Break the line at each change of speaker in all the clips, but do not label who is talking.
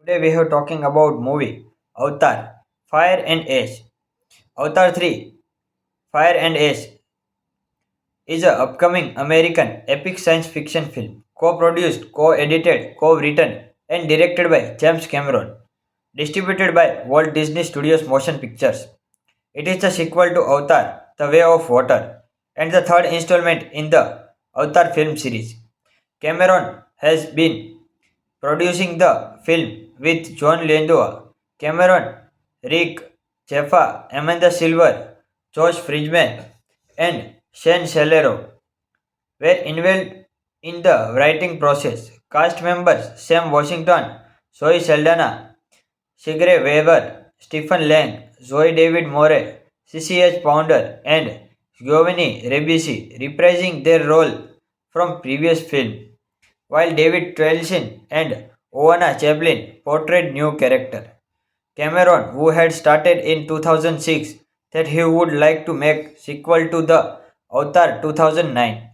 Today we are talking about movie Avatar Fire and Ash. Avatar 3 Fire and Ash is an upcoming American epic science fiction film co-produced, co-edited, co-written and directed by James Cameron, distributed by Walt Disney Studios Motion Pictures. It is the sequel to Avatar The Way of Water and the third installment in the Avatar film series. Cameron has been producing the film with John Landau, Cameron, Rick Jaffa, Amanda Silver, Josh Friedman, and Shane Shalero were involved in the writing process. Cast members Sam Washington, Zoe Saldana, Sigre Weber, Stephen Lang, Zoe David Moore, CCH Pounder, and Giovanni Ribisi reprising their role from previous film, while David Twelson and Oana Chaplin portrayed new character. Cameron, who had started in 2006 that he would like to make sequel to the Avatar 2009.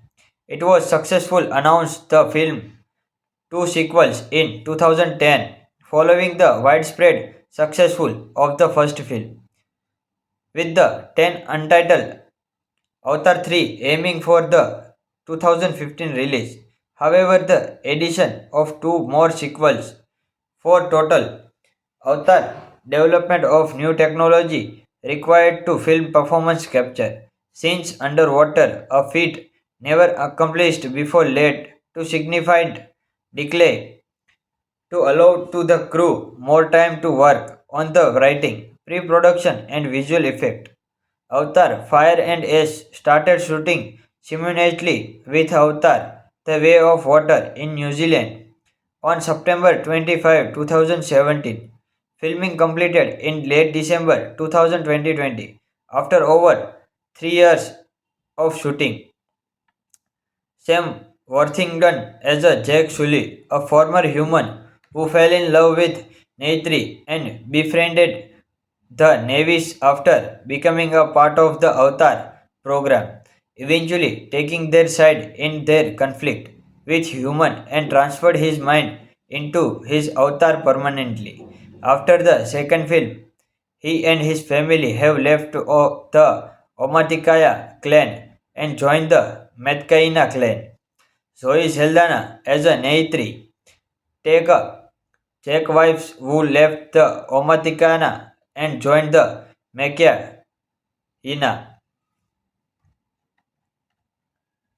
It was successful announced the film two sequels in 2010 following the widespread successful of the first film, with the 10 untitled Avatar 3 aiming for the 2015 release. However, the addition of two more sequels for total Avatar development of new technology required to film performance capture scenes underwater, a feat never accomplished before, led to significant delay to allow to the crew more time to work on the writing, pre-production and visual effect. Avatar Fire and Ash started shooting simultaneously with Avatar The Way of Water in New Zealand on September 25, 2017. Filming completed in late December 2020 after over 3 years of shooting. Sam Worthington as a Jack Sully, a former human who fell in love with Neytiri and befriended the Navies after becoming a part of the Avatar program, eventually taking their side in their conflict with human and transferred his mind into his avatar permanently. After the second film, he and his family have left the Omaticaya clan and joined the Metcaina clan. Zoe Saldana as a Neytiri, take a Czech wives who left the Omaticana and joined the Mekia Ina.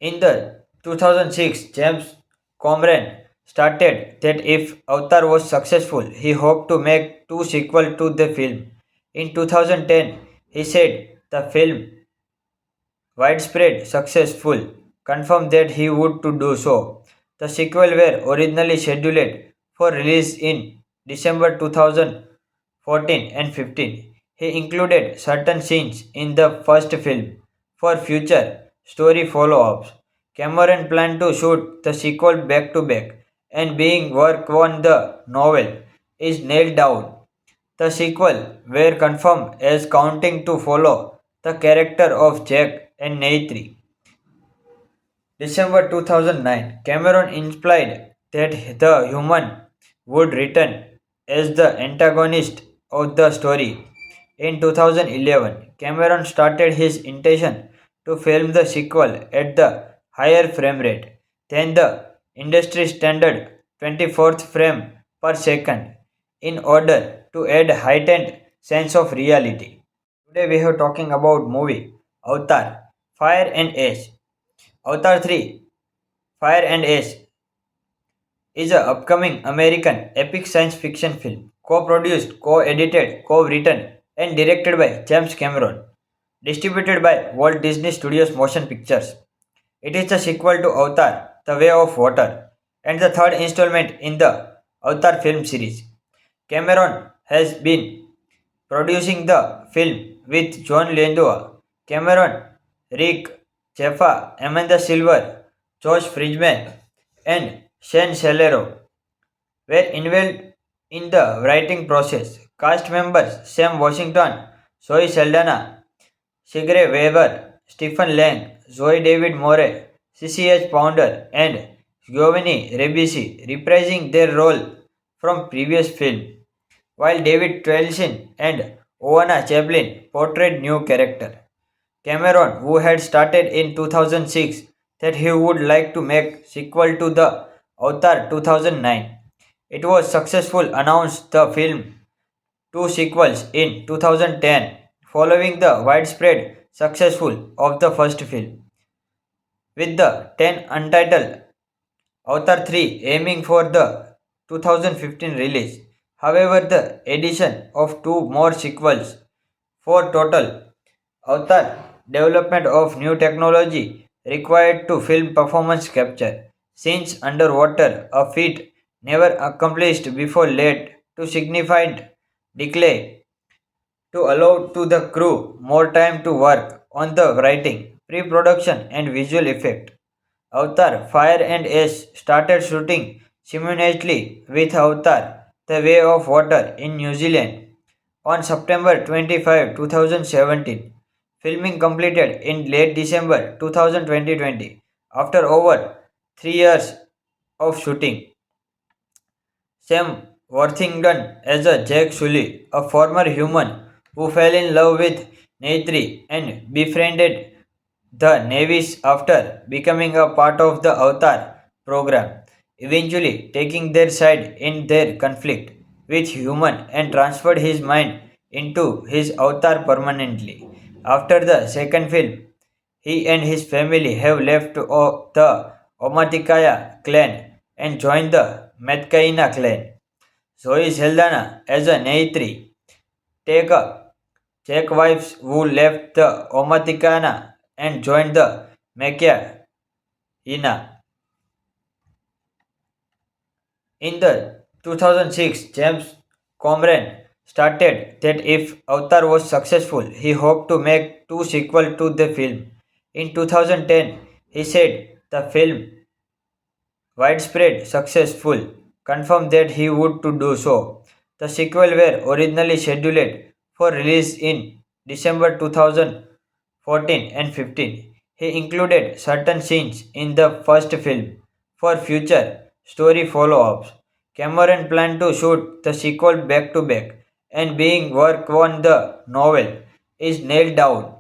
In the 2006, James Cameron stated that if Avatar was successful, he hoped to make two sequels to the film. In 2010, he said the film widespread successful confirmed that he would to do so. The sequel were originally scheduled for release in December 2014 and 15. He included certain scenes in the first film for future story follow-ups. Cameron planned to shoot the sequel back to back, and being work on the novel is nailed down. The sequel were confirmed as counting to follow the character of Jack and Neytiri. December 2009, Cameron implied that the human would return as the antagonist of the story. In 2011, Cameron started his intention to film the sequel at the higher frame rate than the industry standard 24th frame per second in order to add heightened sense of reality. Today we are talking about movie Avatar Fire and Ash. Avatar 3 Fire and Ash is an upcoming American epic science fiction film co-produced, co-edited, co-written and directed by James Cameron, distributed by Walt Disney Studios Motion Pictures. It is the sequel to Avatar The Way of Water and the third installment in the Avatar film series. Cameron has been producing the film with John Landau, Cameron, Rick Jaffa, Amanda Silver, Josh Friedman, and Shane Shalero were involved in the writing process. Cast members Sam Washington, Zoe Saldana, Sigre Weber, Stephen Lang, Zoe David Moore, CCH Pounder, and Giovanni Ribisi reprising their role from previous film, while David Twelson and Oana Chaplin portrayed new character. Cameron, who had started in 2006 that he would like to make sequel to the Avatar 2009. It was successful announced the film two sequels in 2010 following the widespread successful of the first film, with the 10 untitled Avatar 3 aiming for the 2015 release. However, the addition of two more sequels for total Avatar development of new technology required to film performance capture scenes underwater, a feat never accomplished before, led to significant delay to allow to the crew more time to work on the writing, pre-production and visual effect. Avatar Fire and Ash started shooting simultaneously with Avatar The Way of Water in New Zealand on September 25, 2017. Filming completed in late December 2020 after over 3 years of shooting. Sam Worthington as a Jack Sully, a former human who fell in love with Neytiri and befriended the Navies after becoming a part of the Avatar program, eventually taking their side in their conflict with human and transferred his mind into his avatar permanently. After the second film, he and his family have left the Omaticaya clan and joined the Metcaina clan. Zoe Saldana as a Neytiri, take up Czech wives who left the Omaticana and joined the Mekia Ina. In the 2006, James Cameron stated that if Avatar was successful, he hoped to make two sequels to the film. In 2010, he said the film widespread successful confirmed that he would to do so. The sequel were originally scheduled for release in December 2014 and 15. He included certain scenes in the first film for future story follow-ups. Cameron planned to shoot the sequel back to back, and being work on the novel is nailed down.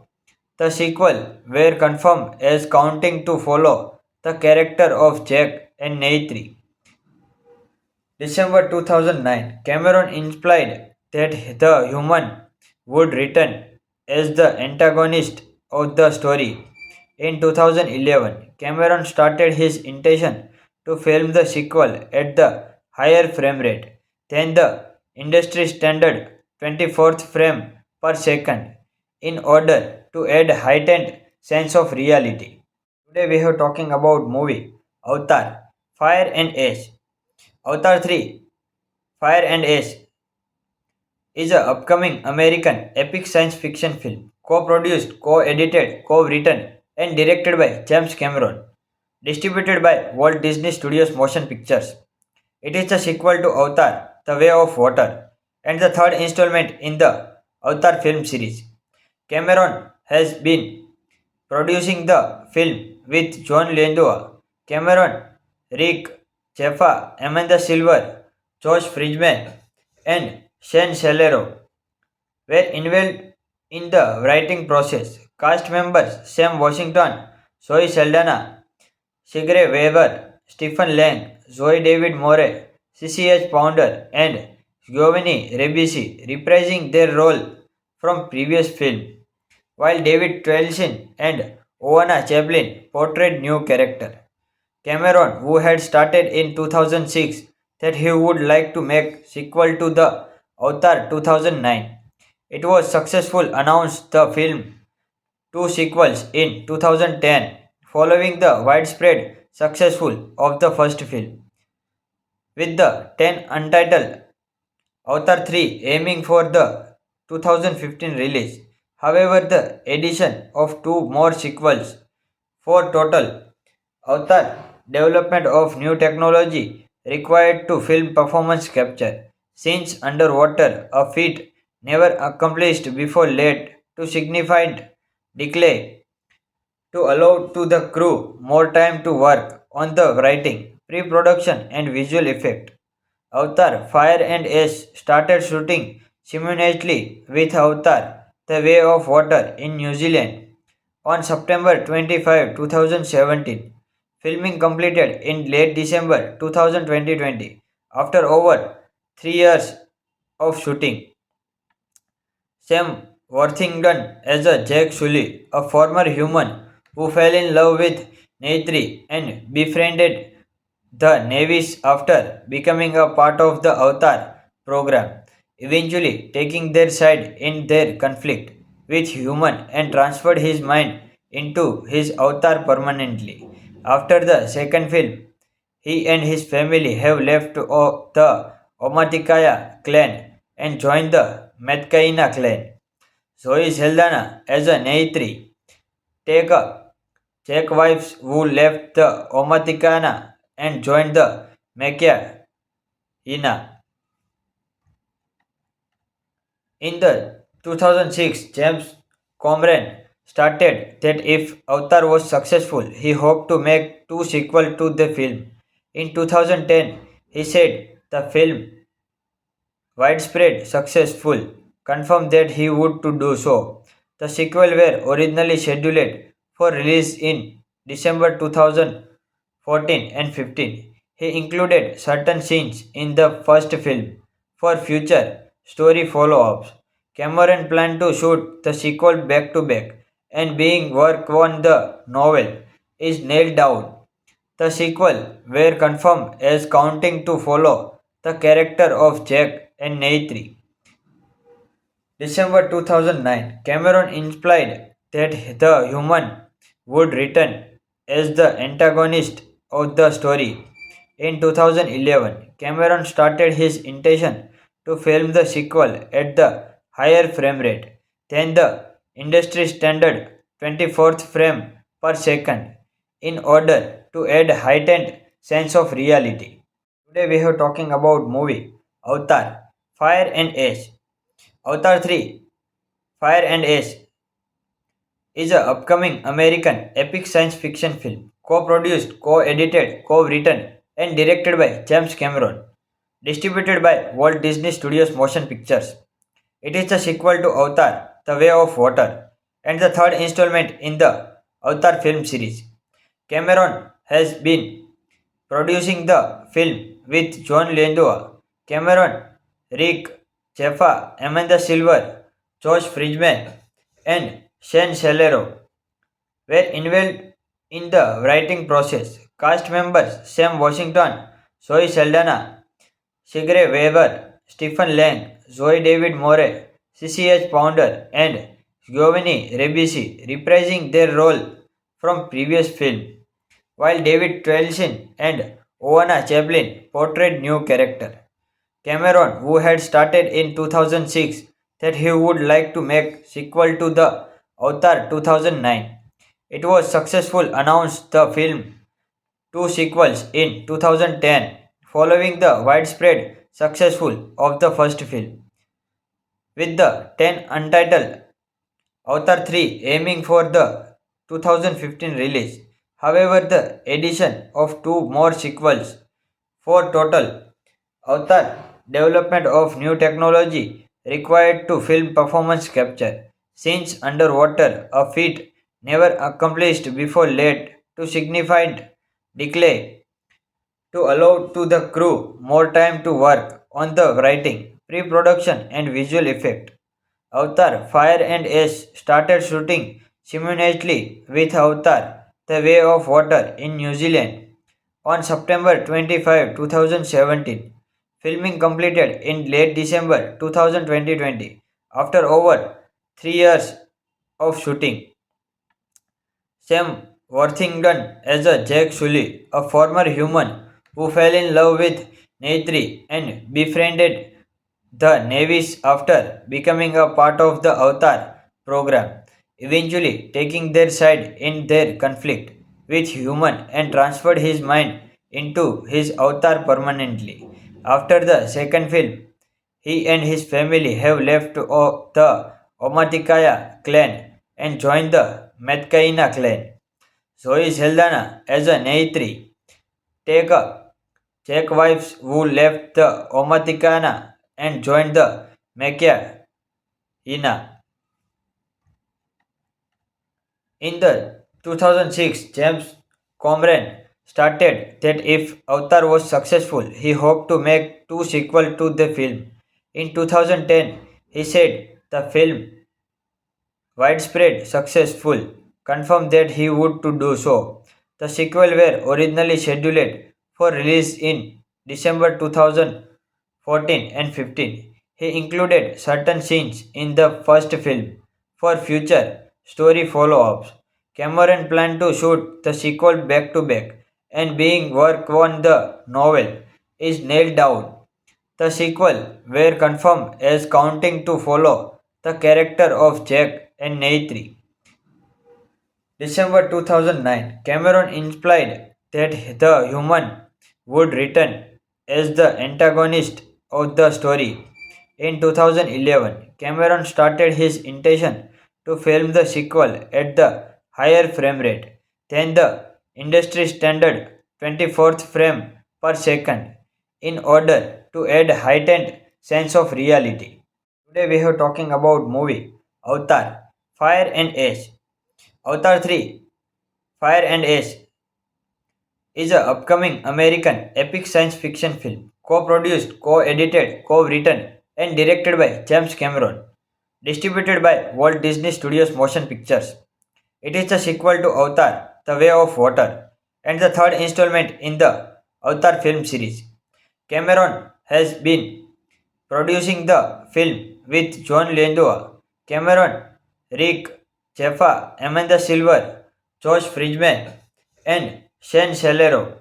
The sequel were confirmed as counting to follow the character of Jack and Neytiri. December 2009, Cameron implied that the human would return as the antagonist of the story. In 2011, Cameron started his intention to film the sequel at the higher frame rate than the industry standard 24th frame per second in order to add heightened sense of reality. Today we are talking about movie Avatar Fire and Ash. Avatar 3 Fire and Ash is an upcoming American epic science fiction film co-produced, co-edited, co-written and directed by James Cameron, distributed by Walt Disney Studios Motion Pictures. It is the sequel to Avatar: The Way of Water and the third installment in the Avatar film series. Cameron has been producing the film with John Landau, Cameron, Rick Jaffa, Amanda Silver, Josh Friedman, and Shane Shalero were involved in the writing process. Cast members Sam Washington, Zoe Saldana, Sigre Weber, Stephen Lang, Zoe David Moore, CCH Pounder, and Giovanni Ribisi reprising their role from previous film, while David Twelson and Oana Chaplin portrayed new character. Cameron, who had started in 2006 that he would like to make sequel to the Avatar 2009. It was successful announced the film two sequels in 2010 following the widespread successful of the first film, with the 10 untitled Avatar 3 aiming for the 2015 release. However, the addition of two more sequels for total Avatar development of new technology required to film performance capture scenes underwater, a feat never accomplished before, led to significant delay to allow to the crew more time to work on the writing, pre-production and visual effect. Avatar Fire and Ash started shooting simultaneously with Avatar The Way of Water in New Zealand on September 25, 2017. Filming completed in late December 2020 after over 3 years of shooting. Sam Worthington as a Jack Sully, a former human who fell in love with Neytiri and befriended the Navies after becoming a part of the Avatar program, eventually taking their side in their conflict with human and transferred his mind into his avatar permanently. After the second film, he and his family have left the Omaticaya clan and joined the Metcaina clan. Zoe Saldana as a Neytiri, take a Czech wives who left the Omaticana and joined the Mekia Ina. In the 2006, James Cameron stated that if Avatar was successful, he hoped to make two sequels to the film. In 2010, he said the film widespread successful confirmed that he would to do so. The sequel were originally scheduled for release in December 2014 and 15. He included certain scenes in the first film for future story follow-ups. Cameron planned to shoot the sequel back to back and being work on the novel is nailed down. The sequel were confirmed as counting to follow the character of Jack and Neytiri. December 2009, Cameron implied that the human would return as the antagonist of the story. In 2011, Cameron started his intention to film the sequel at the higher frame rate than the industry standard 24th frame per second in order to add heightened sense of reality. Today we are talking about movie Avatar Fire and Ash. Avatar 3 Fire and Ash is an upcoming American epic science fiction film co-produced, co-edited, co-written and directed by James Cameron, distributed by Walt Disney Studios Motion Pictures. It is the sequel to Avatar: The Way of Water and the third installment in the Avatar film series. Cameron has been producing the film with John Landau, Cameron, Rick Jaffa, Amanda Silver, Josh Friedman, and Shane Shalero were involved in the writing process. Cast members Sam Washington, Zoe Saldana, Sigre Weber, Stephen Lang, Zoe David Moore, CCH Pounder, and Giovanni Ribisi reprising their role from previous film, while David Twelson and Oana Chaplin portrayed new character. Cameron, who had stated in 2006 that he would like to make sequel to the Avatar 2009. It was successful announced the film two sequels in 2010 following the widespread successful of the first film, with the 10 untitled Avatar 3 aiming for the 2015 release. However, the addition of two more sequels for total Avatar development of new technology required to film performance capture scenes underwater, a feat never accomplished before led to significant delay to allow to the crew more time to work on the writing, pre-production and visual effect. Avatar Fire and Ash started shooting simultaneously with Avatar The Way of Water in New Zealand on September 25, 2017. Filming completed in late December 2020 after over 3 years of shooting. Sam Worthington as a Jack Sully, a former human who fell in love with Neytiri and befriended the Navies after becoming a part of the Avatar program, eventually taking their side in their conflict with human and transferred his mind into his avatar permanently. After the second film, he and his family have left the Omaticaya clan and joined the Metcaina clan. Zoe Saldana as a Neytiri, take a Czech wives who left the Omaticana and joined the Machina. In the 2006, James Cameron stated that if Avatar was successful, he hoped to make two sequels to the film. In 2010, he said the film widespread successful confirmed that he would to do so. The sequel were originally scheduled for release in December 2014 and 15. He included certain scenes in the first film for future story follow-ups. Cameron planned to shoot the sequel back to back, and being work on the novel is nailed down. The sequel were confirmed as counting to follow the character of Jack and Neytiri. December 2009, Cameron implied that the human would return as the antagonist of the story. In 2011, Cameron started his intention to film the sequel at the higher frame rate than the industry standard 24th frame per second in order to add heightened sense of reality. Today we are talking about movie Avatar Fire and Ash. Avatar 3 Fire and Ash is an upcoming American epic science fiction film co-produced, co-edited, co-written and directed by James Cameron, distributed by Walt Disney Studios Motion Pictures. It is the sequel to Avatar: The Way of Water and the third installment in the Avatar film series. Cameron has been producing the film with John Landau, Cameron, Rick Jaffa, Amanda Silver, Josh Friedman, and Shane Shalero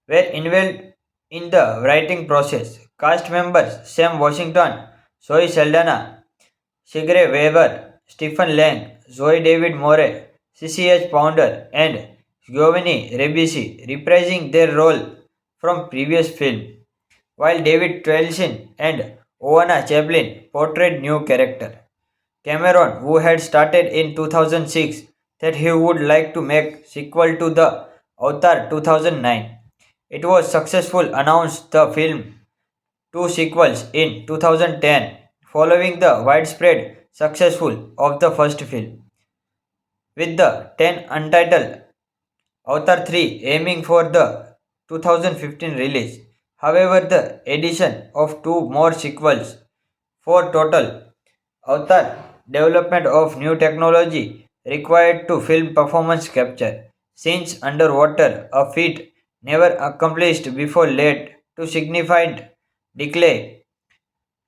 were involved in the writing process. Cast members Sam Washington, Zoe Saldana, Sigrid Weaver, Stephen Lang, Zoe David Moore, CCH Pounder, and Giovanni Ribisi reprising their role from previous film, while David Twelson and Oana Chaplin portrayed new character. Cameron, who had started in 2006 that he would like to make sequel to the Avatar 2009. It was successful announced the film two sequels in 2010 following the widespread successful of the first film, with the 10 untitled Avatar 3 aiming for the 2015 release. However, the addition of two more sequels for total Avatar development of new technology required to film performance capture scenes underwater, a feat never accomplished before, led to significant delay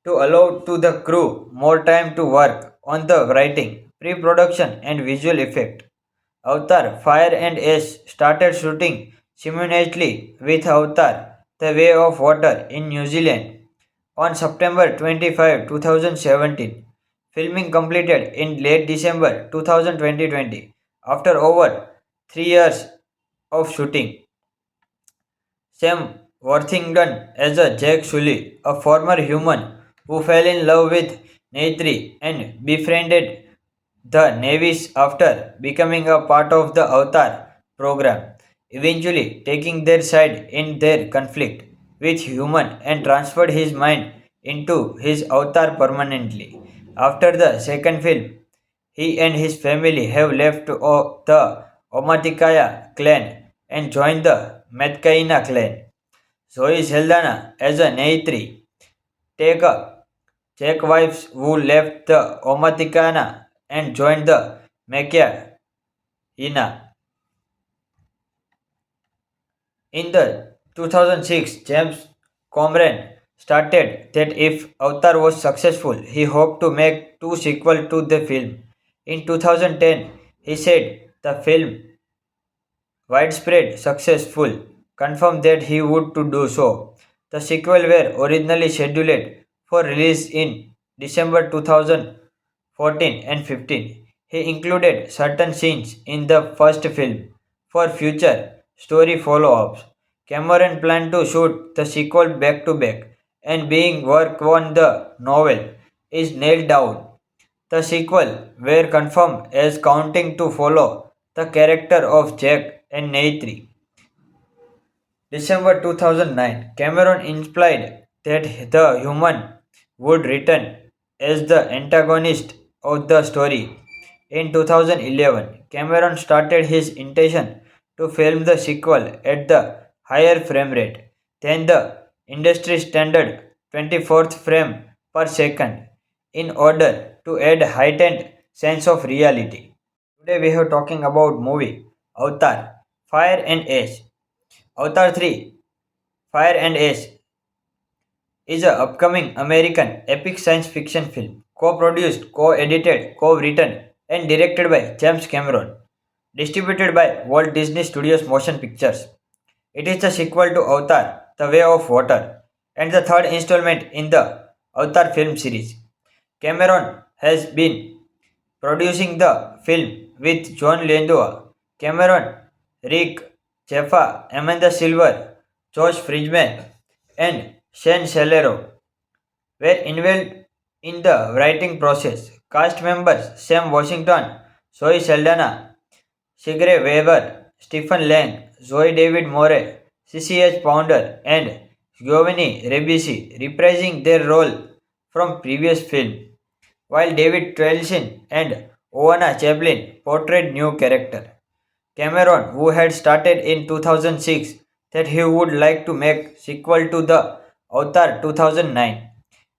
to allow to the crew more time to work on the writing, pre-production and visual effect. Avatar Fire and Ash started shooting simultaneously with Avatar The Way of Water in New Zealand on September 25, 2017. Filming completed in late December 2020 after over 3 years of shooting. Sam Worthington as a Jack Sully, a former human who fell in love with Neytiri and befriended the Navies after becoming a part of the Avatar program, eventually taking their side in their conflict with human and transferred his mind into his avatar permanently. After the second film, he and his family have left the Omaticaya clan and joined the Metcaina clan. Zoe Saldana as a Neytiri, take a Czech wives who left the Omaticana and joined the Machina. In the 2006, James Cameron stated that if Avatar was successful, he hoped to make two sequels to the film. In 2010, he said the film widespread successful confirmed that he would to do so. The sequel were originally scheduled for release in December 2014 and 15. He included certain scenes in the first film for future story follow-ups. Cameron planned to shoot the sequel back to back, and being work on the novel is nailed down. The sequel were confirmed as counting to follow the character of Jack and Neytiri. December 2009, Cameron implied that the human would return as the antagonist of the story. In 2011, Cameron started his intention to film the sequel at the higher frame rate than the industry standard 24th frame per second in order to add heightened sense of reality. Today we are talking about movie Avatar Fire and Ash. Avatar 3 Fire and Ash is an upcoming American epic science fiction film, co-produced, co-edited, co-written, and directed by James Cameron, distributed by Walt Disney Studios Motion Pictures. It is the sequel to Avatar: The Way of Water and the third installment in the Avatar film series. Cameron has been producing the film with John Landau, Cameron, Rick Jaffa, Amanda Silver, Josh Friedman, and Shane Celero were involved in the writing process. Cast members Sam Washington, Zoe Saldana, Sigrid Weber, Stephen Lang, Zoe David Moore, CCH Pounder, and Giovanni Ribisi reprising their role from previous film, while David Twelson and Oana Chaplin portrayed new character. Cameron, who had started in 2006 that he would like to make sequel to the Avatar 2009.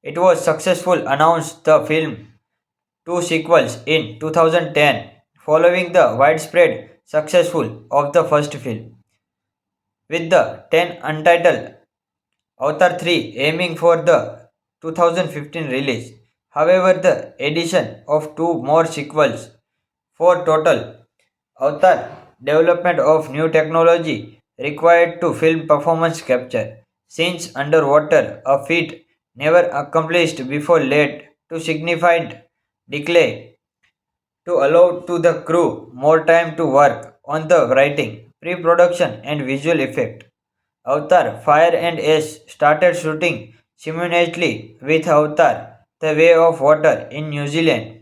It was successful announced the film two sequels in 2010 following the widespread successful of the first film, with the 10 untitled Avatar 3 aiming for the 2015 release. However, the addition of two more sequels for total Avatar development of new technology required to film performance capture scenes underwater, a feat never accomplished before, led to significant delay to allow to the crew more time to work on the writing, pre-production and visual effect. Avatar Fire and Ash started shooting simultaneously with Avatar The Way of Water in New Zealand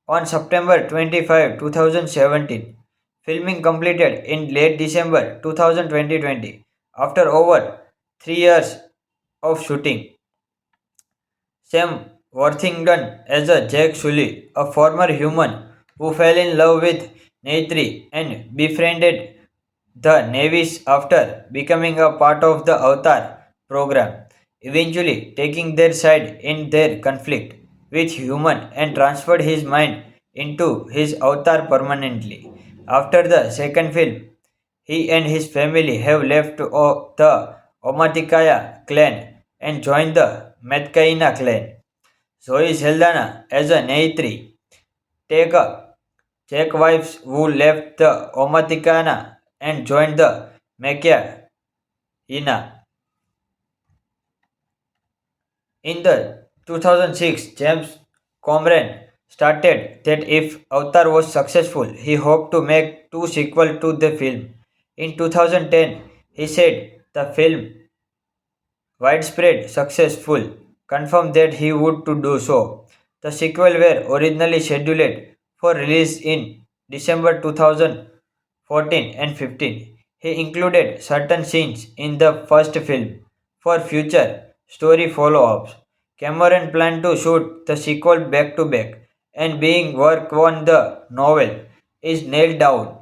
on September 25, 2017. Filming completed in late December 2020 after over 3 years of shooting. Sam Worthington as a Jack Sully, a former human who fell in love with Neytiri and befriended the Navies after becoming a part of the Avatar program, eventually taking their side in their conflict with human and transferred his mind into his avatar permanently. After the second film, he and his family have left the Omaticaya clan and joined the Metcaina clan. Zoe Saldana as a Neytiri, take up Czech wives who left the Omaticana and joined the Mekia Ina. In the 2006, James Cameron stated that if Avatar was successful, he hoped to make two sequels to the film. In 2010, he said the film widespread successful confirmed that he would to do so. The sequel were originally scheduled for release in December 2014 and 15. He included certain scenes in the first film for future story follow-ups. Cameron planned to shoot the sequel back to back, and being work on the novel is nailed down.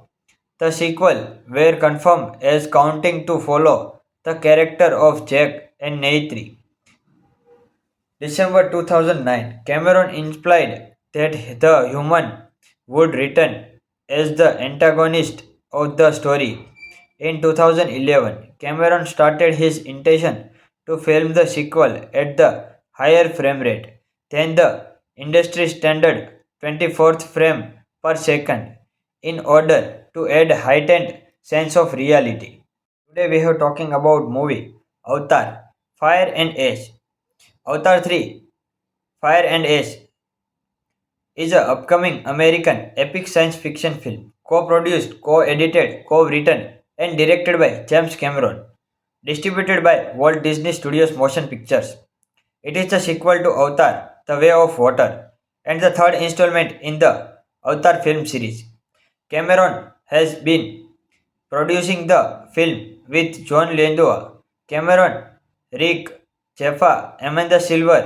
The sequel were confirmed as counting to follow the character of Jack and Neytiri. December 2009, Cameron implied that the human would return as the antagonist of the story. In 2011, Cameron started his intention to film the sequel at the higher frame rate than the industry standard 24th frame per second in order to add heightened sense of reality. Today we are talking about movie Avatar Fire and Ash. Avatar 3 Fire and Ash is an upcoming American epic science fiction film, co-produced, co-edited, co-written, and directed by James Cameron, distributed by Walt Disney Studios Motion Pictures. It is the sequel to Avatar: The Way of Water and the third installment in the Avatar film series. Cameron has been producing the film with John Lithgow, Cameron, Rick Jaffa, Amanda Silver,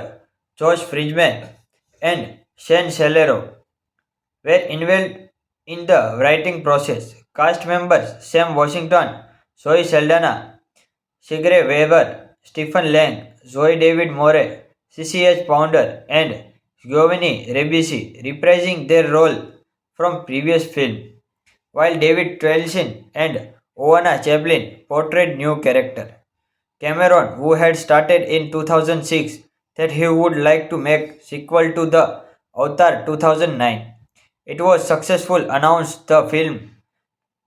Josh Friedman, and Shane Shalero were involved in the writing process. Cast members Sam Washington, Zoe Saldana, Sigre Weber, Stephen Lang, Zoe David Moore, CCH Pounder, and Giovanni Ribisi reprising their role from previous film, while David Twelson and Oana Chaplin portrayed new character. Cameron, who had started in 2006 that he would like to make sequel to the Avatar 2009. It was successful announced the film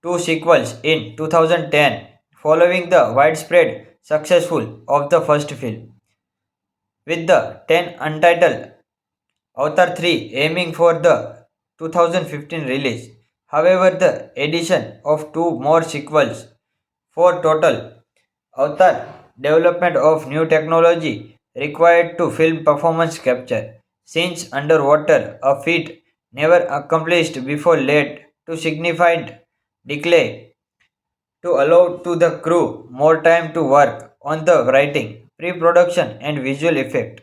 two sequels in 2010 following the widespread successful of the first film, with the 10 untitled Avatar 3 aiming for the 2015 release. However, the addition of two more sequels for total Avatar development of new technology required to film performance capture scenes underwater, a feat never accomplished before, led to significant delay to allow to the crew more time to work on the writing, pre-production and visual effect.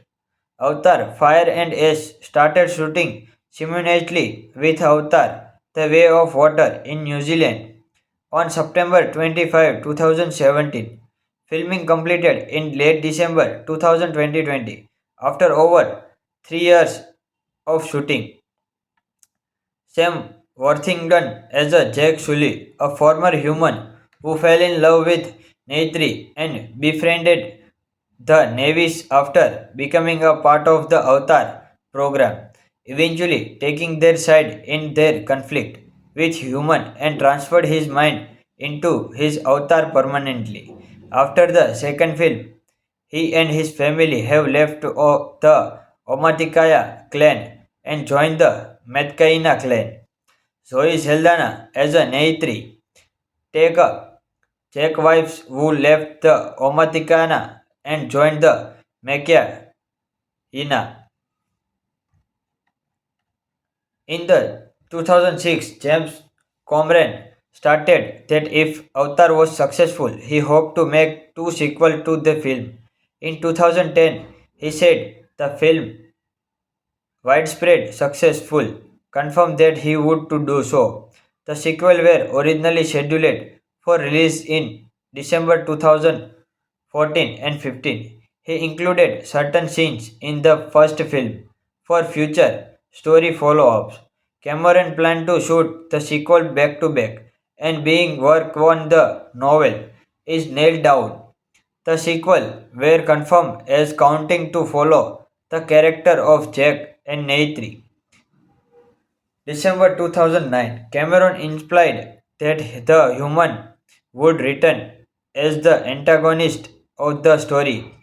Avatar Fire and Ash started shooting simultaneously with Avatar The Way of Water in New Zealand on September 25, 2017. Filming completed in late December 2020 after over 3 years of shooting. Sam Worthington as a Jack Sully, a former human who fell in love with Neytiri and befriended the Navies after becoming a part of the Avatar program, eventually taking their side in their conflict with human and transferred his mind into his avatar permanently. After the second film, he and his family have left the Omaticaya clan and joined the Metcaina clan. Zoe Saldana as a Neytiri, take up Czech wives who left the Omaticana and joined the Mekia Ina. In the 2006, James Cameron stated that if Avatar was successful, he hoped to make two sequels to the film. In 2010, he said the film widespread successful confirmed that he would to do so. The sequel were originally scheduled for release in December 2014 and 15. He included certain scenes in the first film for future story follow-ups. Cameron planned to shoot the sequel back to back, and being work on the novel is nailed down. The sequel were confirmed as counting to follow the character of Jack and Neytiri. December 2009, Cameron implied that the human would return as the antagonist of the story.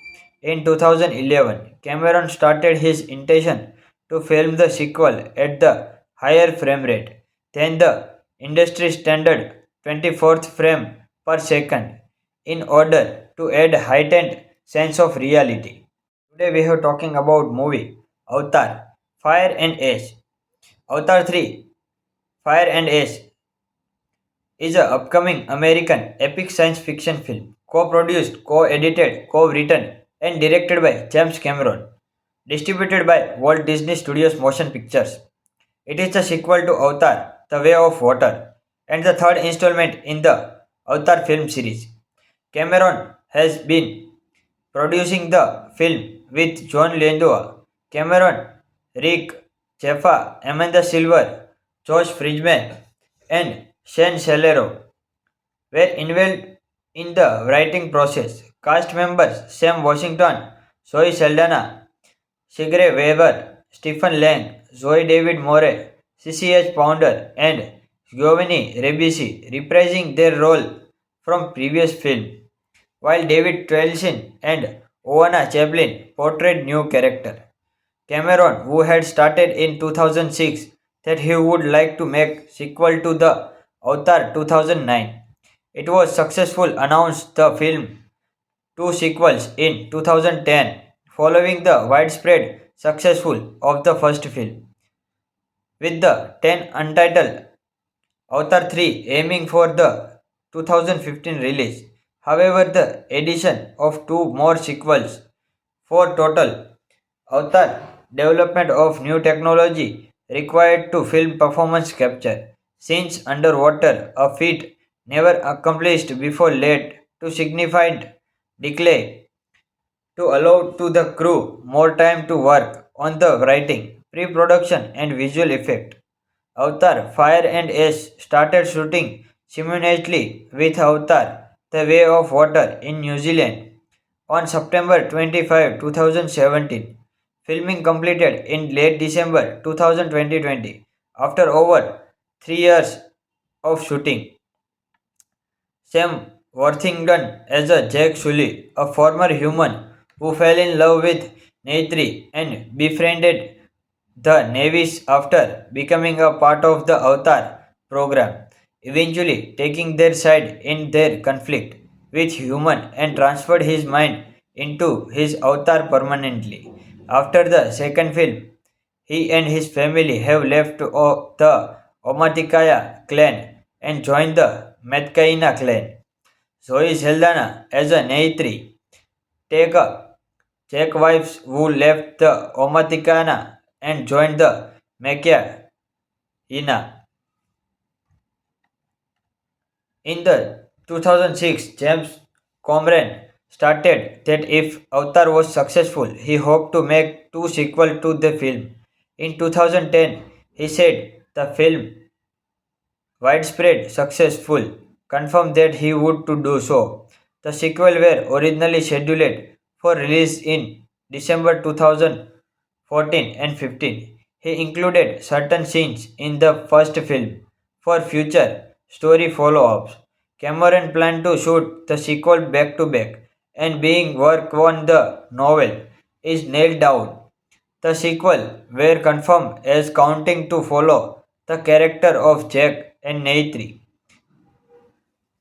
In 2011, Cameron started his intention to film the sequel at the higher frame rate than the industry standard 24th frame per second in order to add heightened sense of reality. Today we are talking about movie Avatar Fire and Ash. Avatar 3 Fire and Ash is an upcoming American epic science fiction film co-produced, co-edited, co-written and directed by James Cameron, distributed by Walt Disney Studios Motion Pictures. It is the sequel to Avatar The Way of Water and the third installment in the Avatar film series. Cameron has been producing the film with John Lithgow, Cameron, Rick Jaffa, Amanda Silver, Josh Friedman, and Shane Shalero were involved in the writing process. Cast members Sam Washington, Zoe Saldana, Sigre Weber, Stephen Lang, Zoe David Moore, CCH Pounder, and Giovanni Ribisi reprising their role from previous film, while David Twelson and Oana Chaplin portrayed new character. Cameron, who had started in 2006 that he would like to make sequel to the Avatar 2009. It was successful announced the film two sequels in 2010 following the widespread successful of the first film, with the 10 untitled Avatar 3 aiming for the 2015 release. However, the addition of two more sequels for total Avatar development of new technology required to film performance capture scenes underwater, a feat never accomplished before led to significant delay to allow to the crew more time to work on the writing, pre-production and visual effect. Avatar Fire and Ash started shooting simultaneously with Avatar The Way of Water in New Zealand on September 25, 2017. Filming completed in late December 2020 after over 3 years of shooting. Sam Worthington as a Jack Sully, a former human who fell in love with Neytiri and befriended the Navies after becoming a part of the Avatar program, eventually taking their side in their conflict with human and transferred his mind into his avatar permanently. After the second film, he and his family have left the Omaticaya clan and joined the Metcaina clan. Zoe Saldana as a Neytiri, take a Czech wives who left the Omaticana and joined the Mekia Ina. In the 2006, James Cameron stated that if Avatar was successful, he hoped to make two sequels to the film. In 2010, he said the film widespread successful confirmed that he would to do so. The sequel were originally scheduled for release in December 2014 and 15. He included certain scenes in the first film for future story follow-ups. Cameron planned to shoot the sequel back to back and being work on the novel is nailed down. The sequel were confirmed as counting to follow the character of Jack and Neytiri.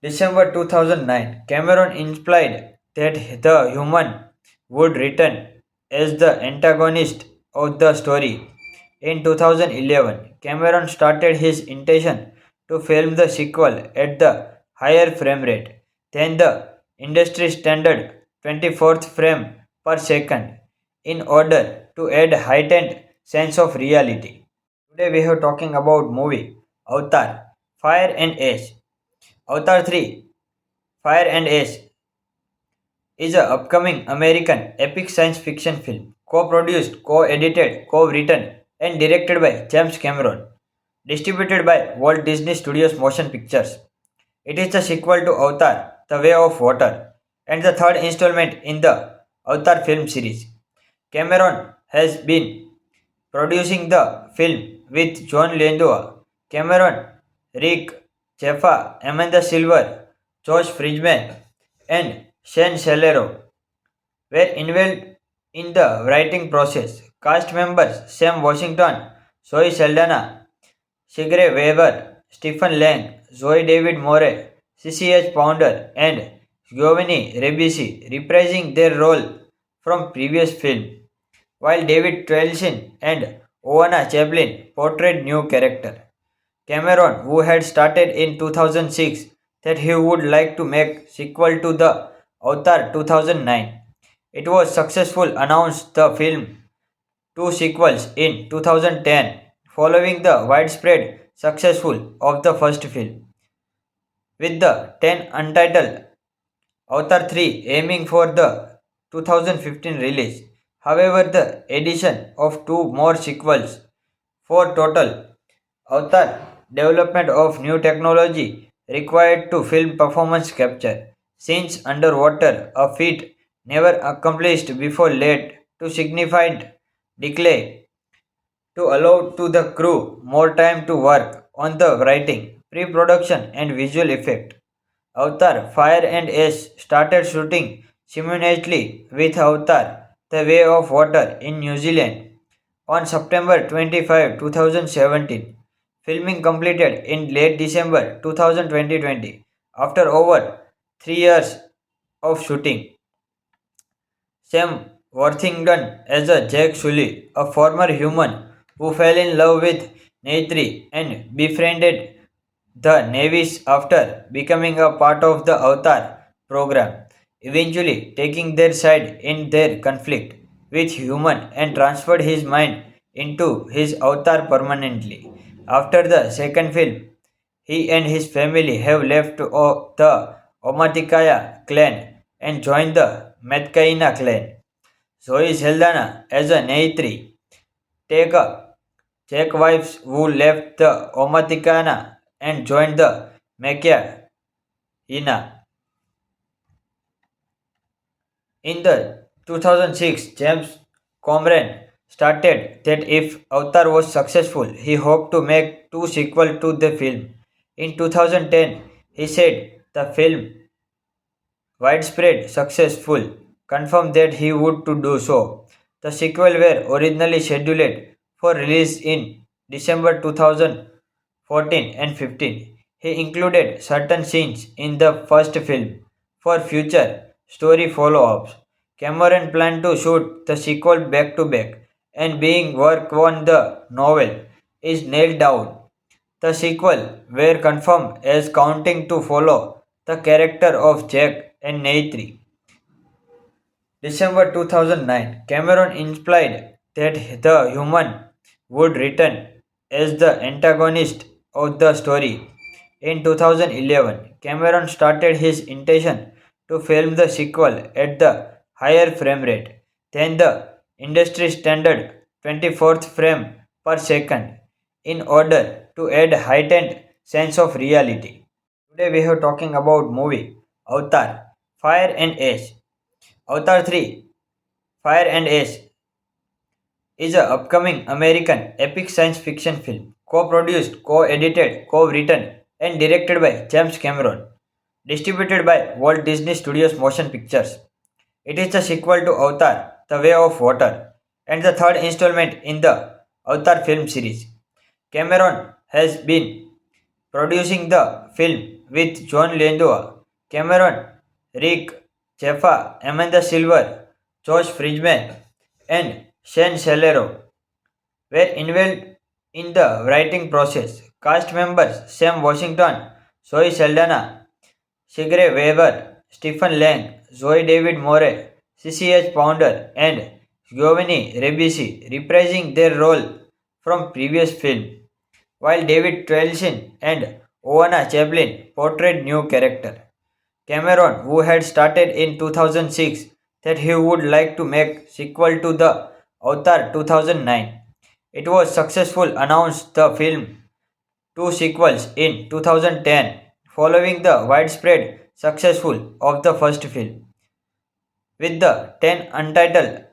December 2009, Cameron implied that the human would return as the antagonist of the story. In 2011, Cameron started his intention to film the sequel at the higher frame rate than the industry standard 24th frame per second in order to add heightened sense of reality. Today we are talking about movie Avatar Fire and Ash. Avatar 3 Fire and Ash is an upcoming American epic science fiction film co-produced, co-edited, co-written and directed by James Cameron, distributed by Walt Disney Studios Motion Pictures. It is the sequel to Avatar: The Way of Water and the third installment in the Avatar film series. Cameron has been producing the film with John Landau, Cameron, Rick Jaffa, Amanda Silver, Josh Friedman, and Shane Celero were involved in the writing process. Cast members Sam Washington, Zoe Saldana, Sigrid Weber, Stephen Lang, Zoe David Moore, CCH Pounder, and Giovanni Ribisi reprising their role from previous film, while David Twelson and Oana Chaplin portrayed new character. Cameron, who had started in 2006 that he would like to make sequel to the Avatar 2009. It was successful announced the film two sequels in 2010 following the widespread successful of the first film, with the 10 untitled Avatar 3 aiming for the 2015 release. However, the addition of two more sequels for total Avatar development of new technology required to film performance capture scenes underwater, a feat never accomplished before led to significant delay to allow to the crew more time to work on the writing, pre-production and visual effect. Avatar Fire and Ash started shooting simultaneously with Avatar The Way of Water in New Zealand on September 25, 2017. Filming completed in late December 2020 after over 3 years of shooting. Sam Worthington as a Jack Sully, a former human who fell in love with Neytiri and befriended the Navies after becoming a part of the Avatar program, eventually taking their side in their conflict with human and transferred his mind into his avatar permanently. After the second film, he and his family have left the Omaticaya clan and joined the Metcaina clan. Zoe Saldana as a Neytri take up Czech wives who left the Omaticana and joined the Mekia Ina. In the 2006, James Cameron stated that if Avatar was successful, he hoped to make two sequels to the film. In 2010, he said the film widespread successful confirmed that he would to do so. The sequel were originally scheduled for release in December 2014 and 15. He included certain scenes in the first film for future story follow-ups. Cameron planned to shoot the sequel back to back and being work on the novel is nailed down. The sequel were confirmed as counting to follow the character of Jack and Neytiri. December 2009, Cameron implied that the human would return as the antagonist of the story. In 2011, Cameron started his intention to film the sequel at the higher frame rate than the industry standard 24th frame per second in order to add heightened sense of reality. Today we are talking about movie Avatar Fire and Ash. Avatar 3 Fire and Ash is an upcoming American epic science fiction film co-produced, co-edited, co-written and directed by James Cameron, distributed by Walt Disney Studios Motion Pictures. It is the sequel to Avatar The Way of Water and the third installment in the Avatar film series. Cameron has been producing the film with John Landau, Cameron, Rick Jaffa, Amanda Silver, Josh Friedman, and Shane Celero were involved in the writing process. Cast members Sam Washington, Zoe Saldana, Sigrid Weber, Stephen Lang, Zoe David Moore, CCH Pounder, and Giovanni Ribisi reprising their role from previous film, while David Twelson and Oana Chaplin portrayed new character. Cameron, who had started in 2006 that he would like to make sequel to the Avatar 2009. It was successful announced the film two sequels in 2010 following the widespread successful of the first film, with the 10 untitled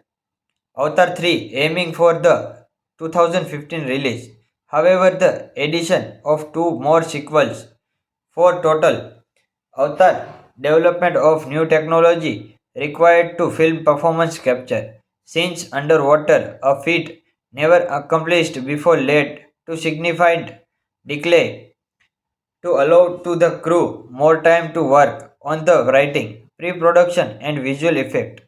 Avatar 3 aiming for the 2015 release. However, the addition of two more sequels for total Avatar development of new technology required to film performance capture scenes underwater, a feat never accomplished before led to significant delay to allow to the crew more time to work on the writing, pre-production and visual effect.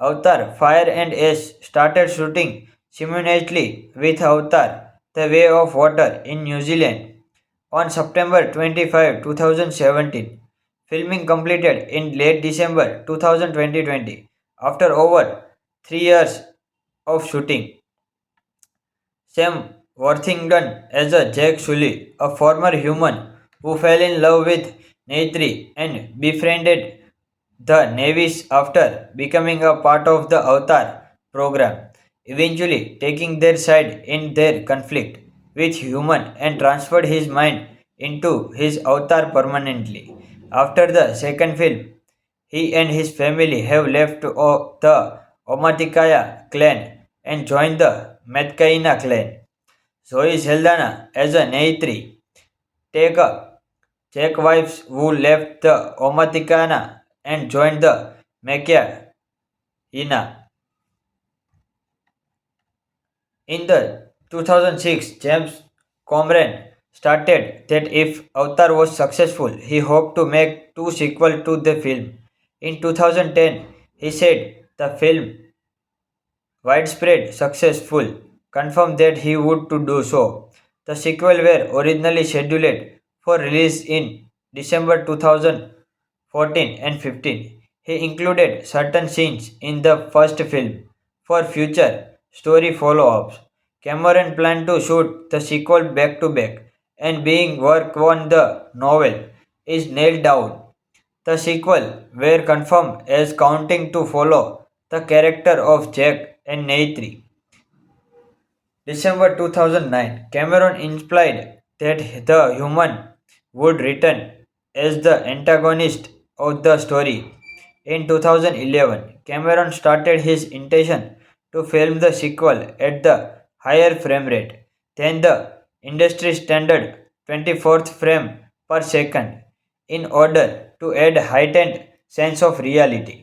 Avatar Fire and Ash started shooting simultaneously with Avatar The Way of Water in New Zealand on September 25, 2017. Filming completed in late December 2020 after over 3 years of shooting. Sam Worthington as a Jack Sully, a former human who fell in love with Neytiri and befriended the Navies after becoming a part of the Avatar program, eventually taking their side in their conflict with human and transferred his mind into his avatar permanently. After the second film, he and his family have left the Omaticaya clan and joined the Metcaina clan. Zoe Saldana as a Neytiri take up Czech wives who left the Omaticana and joined the Mekia Ina. In the 2006, James Cameron stated that if Avatar was successful, he hoped to make two sequels to the film. In 2010, he said the film widespread successful confirmed that he would to do so. The sequel were originally scheduled for release in December 2014 14, and 15. He included certain scenes in the first film for future story follow ups. Cameron planned to shoot the sequel back to back, and being work on the novel is nailed down. The sequel were confirmed as counting to follow the character of Jack and Neytiri. December 2009, Cameron implied that the human would return as the antagonist of the story. In 2011, Cameron started his intention to film the sequel at the higher frame rate than the industry standard 24th frame per second in order to add heightened sense of reality.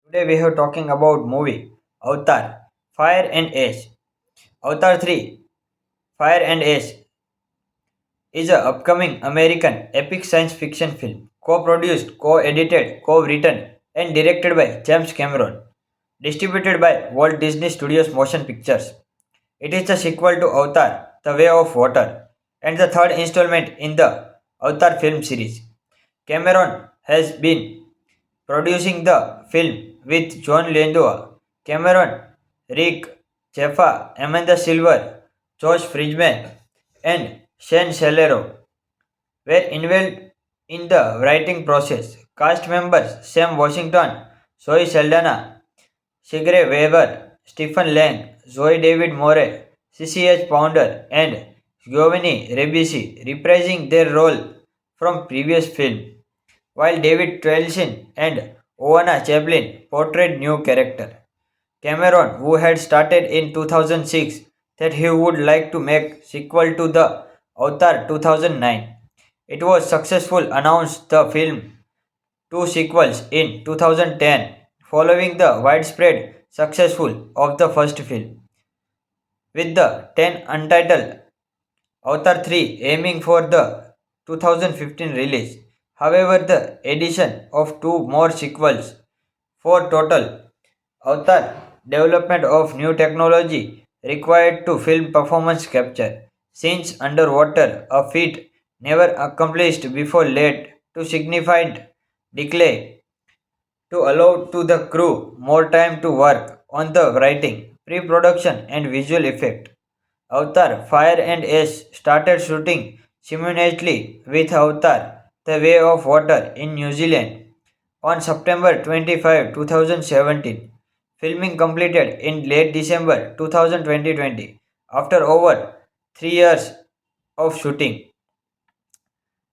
Today we are talking about movie Avatar Fire and Ash. Avatar 3 Fire and Ash is an upcoming American epic science fiction film, co-produced, co-edited, co-written, and directed by James Cameron, distributed by Walt Disney Studios Motion Pictures. It is the sequel to Avatar: The Way of Water and the third installment in the Avatar film series. Cameron has been producing the film with John Landau, Cameron, Rick Jaffa, Amanda Silver, Josh Friedman, and Shane Celero were involved in the writing process. Cast members Sam Washington, Zoe Saldana, Sigre Weber, Stephen Lang, Zoe David Moore, CCH Pounder, and Giovanni Ribisi reprising their role from previous film, while David Twelson and Oana Chaplin portrayed new character. Cameron, who had started in 2006 that he would like to make sequel to the Avatar 2009. It was successful announced the film two sequels in 2010 following the widespread successful of the first film, with the 10 untitled Avatar 3 aiming for the 2015 release. However, the addition of two more sequels for total Avatar development of new technology required to film performance capture scenes underwater, a feat never accomplished before, led to significant delay to allow to the crew more time to work on the writing, pre-production and visual effect. Avatar Fire and Ash started shooting simultaneously with Avatar The Way of Water in New Zealand on September 25, 2017. Filming completed in late December 2020 after over 3 years of shooting.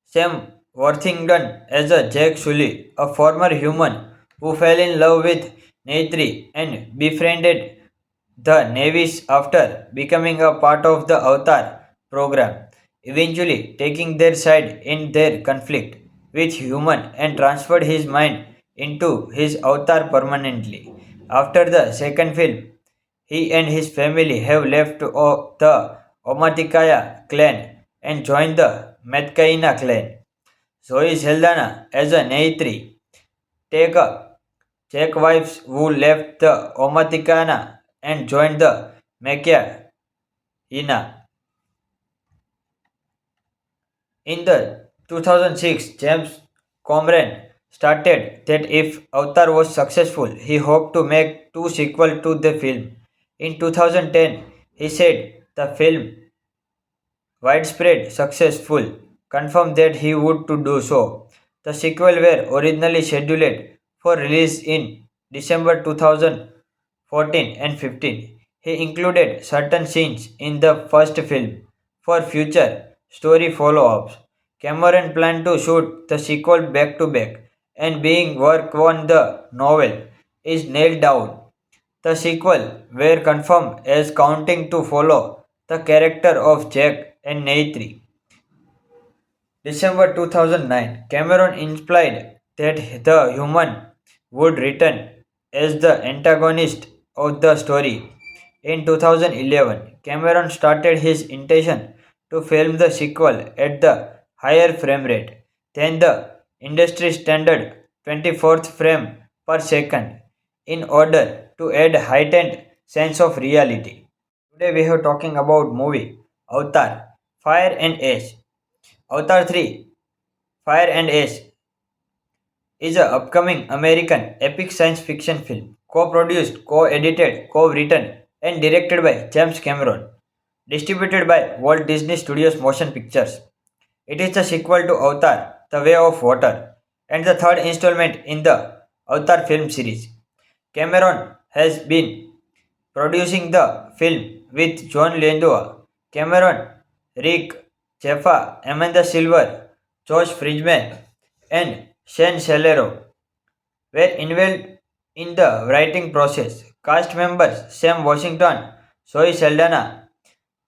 Sam Worthington as a Jack Sully, a former human who fell in love with Neytiri and befriended the Navies after becoming a part of the Avatar program, eventually taking their side in their conflict with human and transferred his mind into his avatar permanently. After the second film, he and his family have left the Omaticaya clan and joined the Metcaina clan. Zoe Saldana as a Neytiri, take up Czech wives who left the Omaticana and joined the Mekia Ina. In the 2006, James Cameron stated that if Avatar was successful, he hoped to make two sequels to the film. In 2010, he said the film widespread successful confirmed that he would to do so. The sequel were originally scheduled for release in December 2014 and 15. He included certain scenes in the first film for future story follow-ups. Cameron planned to shoot the sequel back to back, and being work on the novel is nailed down. The sequel were confirmed as counting to follow the character of Jack and Neytiri. December 2009, Cameron implied that the human would return as the antagonist of the story. In 2011, Cameron started his intention to film the sequel at the higher frame rate than the industry standard 24th frame per second in order to add heightened sense of reality. Today we are talking about movie Avatar Fire and Ash. Avatar 3 Fire and Ash is an upcoming American epic science fiction film, co-produced, co-edited, co-written, and directed by James Cameron, distributed by Walt Disney Studios Motion Pictures. It is the sequel to Avatar: The Way of Water and the third installment in the Avatar film series. Cameron has been producing the film with John Landau, Cameron, Rick Jaffa, Amanda Silver, Josh Friedman, and Shane Shalero were involved in the writing process. Cast members Sam Washington, Zoe Saldana,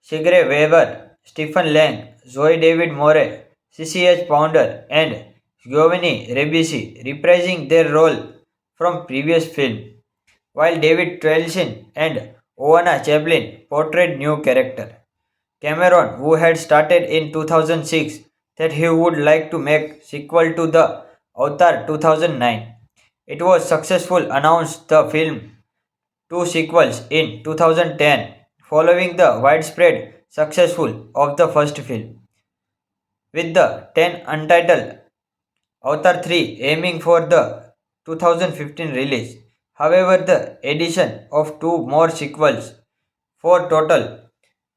Sigre Weber, Stephen Lang, Zoe David Moore, CCH Pounder, and Giovanni Ribisi reprising their role from previous film, while David Twelson and Oana Chaplin portrayed new character. Cameron, who had started in 2006 that he would like to make sequel to the Avatar 2009. It was successful announced the film two sequels in 2010 following the widespread successful of the first film, with the 10 untitled Avatar 3 aiming for the 2015 release. However, the addition of two more sequels for total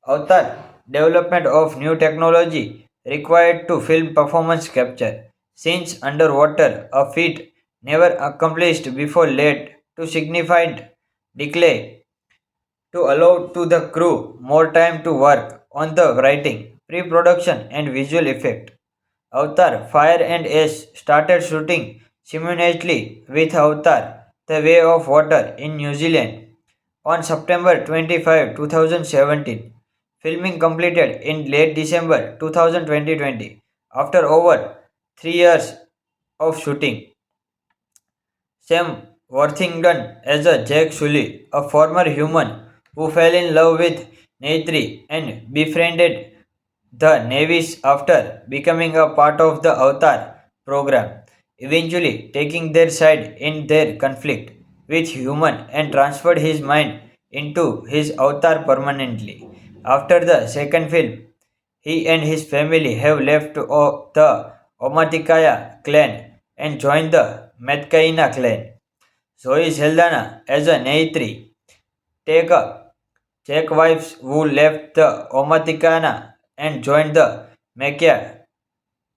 Avatar development of new technology required to film performance capture scenes underwater, a feat never accomplished before, led to significant delay to allow to the crew more time to work on the writing, pre-production and visual effect. Avatar Fire and Ash started shooting simultaneously with Avatar The Way of Water in New Zealand on September 25, 2017. Filming completed in late December 2020 after over 3 years of shooting. Sam Worthington as a Jack Sully, a former human who fell in love with Neytiri and befriended the Navies after becoming a part of the Avatar program, eventually taking their side in their conflict with human and transferred his mind into his avatar permanently. After the second film, he and his family have left the Omaticaya clan and joined the Metcaina clan. Zoe Saldana as a Neytiri, take up Czech wives who left the Omaticana and joined the Mekia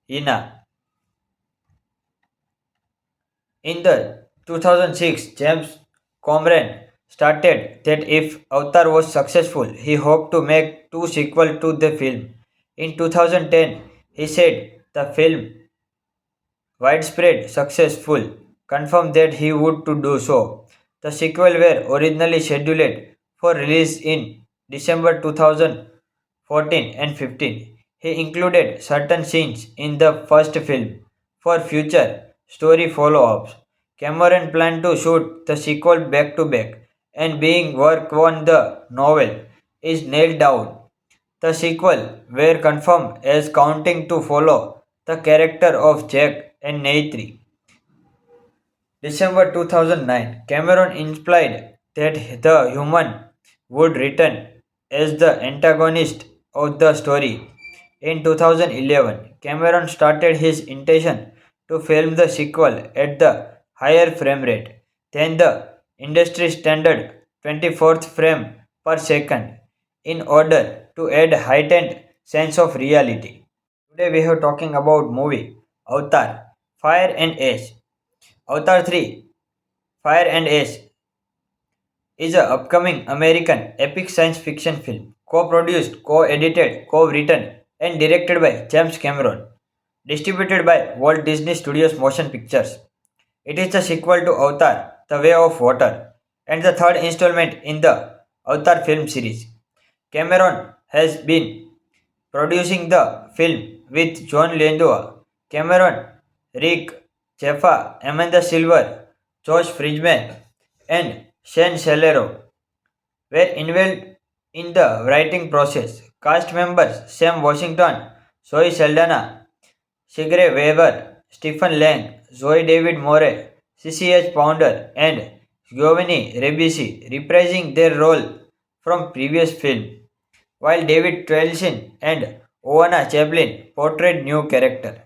Ina. In the 2006, James Cameron stated that if Avatar was successful, he hoped to make two sequels to the film. In 2010, he said the film widespread successful confirmed that he would to do so. The sequel were originally scheduled for release in December 2014 and 15. He included certain scenes in the first film for future story follow-ups. Cameron planned to shoot the sequel back to back, and being work on the novel is nailed down. The sequel were confirmed as counting to follow the character of Jack and Neytiri. December 2009, Cameron implied that the human would return as the antagonist of the story. In 2011, Cameron started his intention to film the sequel at the higher frame rate than the industry standard 24th frame per second in order to add heightened sense of reality. Today we are talking about movie Avatar Fire and Ash. Avatar 3 Fire and Ash is an upcoming American epic science fiction film, co-produced, co-edited, co-written, and directed by James Cameron, distributed by Walt Disney Studios Motion Pictures. It is the sequel to Avatar: The Way of Water and the third installment in the Avatar film series. Cameron has been producing the film with John Landau, Cameron, Rick Jaffa, Amanda Silver, Josh Friedman, and Shane Shalero were involved in the writing process. Cast members Sam Washington, Zoe Saldana, Sigre Weber, Stephen Lang, Zoe David Moore, CCH Pounder, and Giovanni Ribisi reprising their role from previous film, while David Twelson and Oana Chaplin portrayed new character.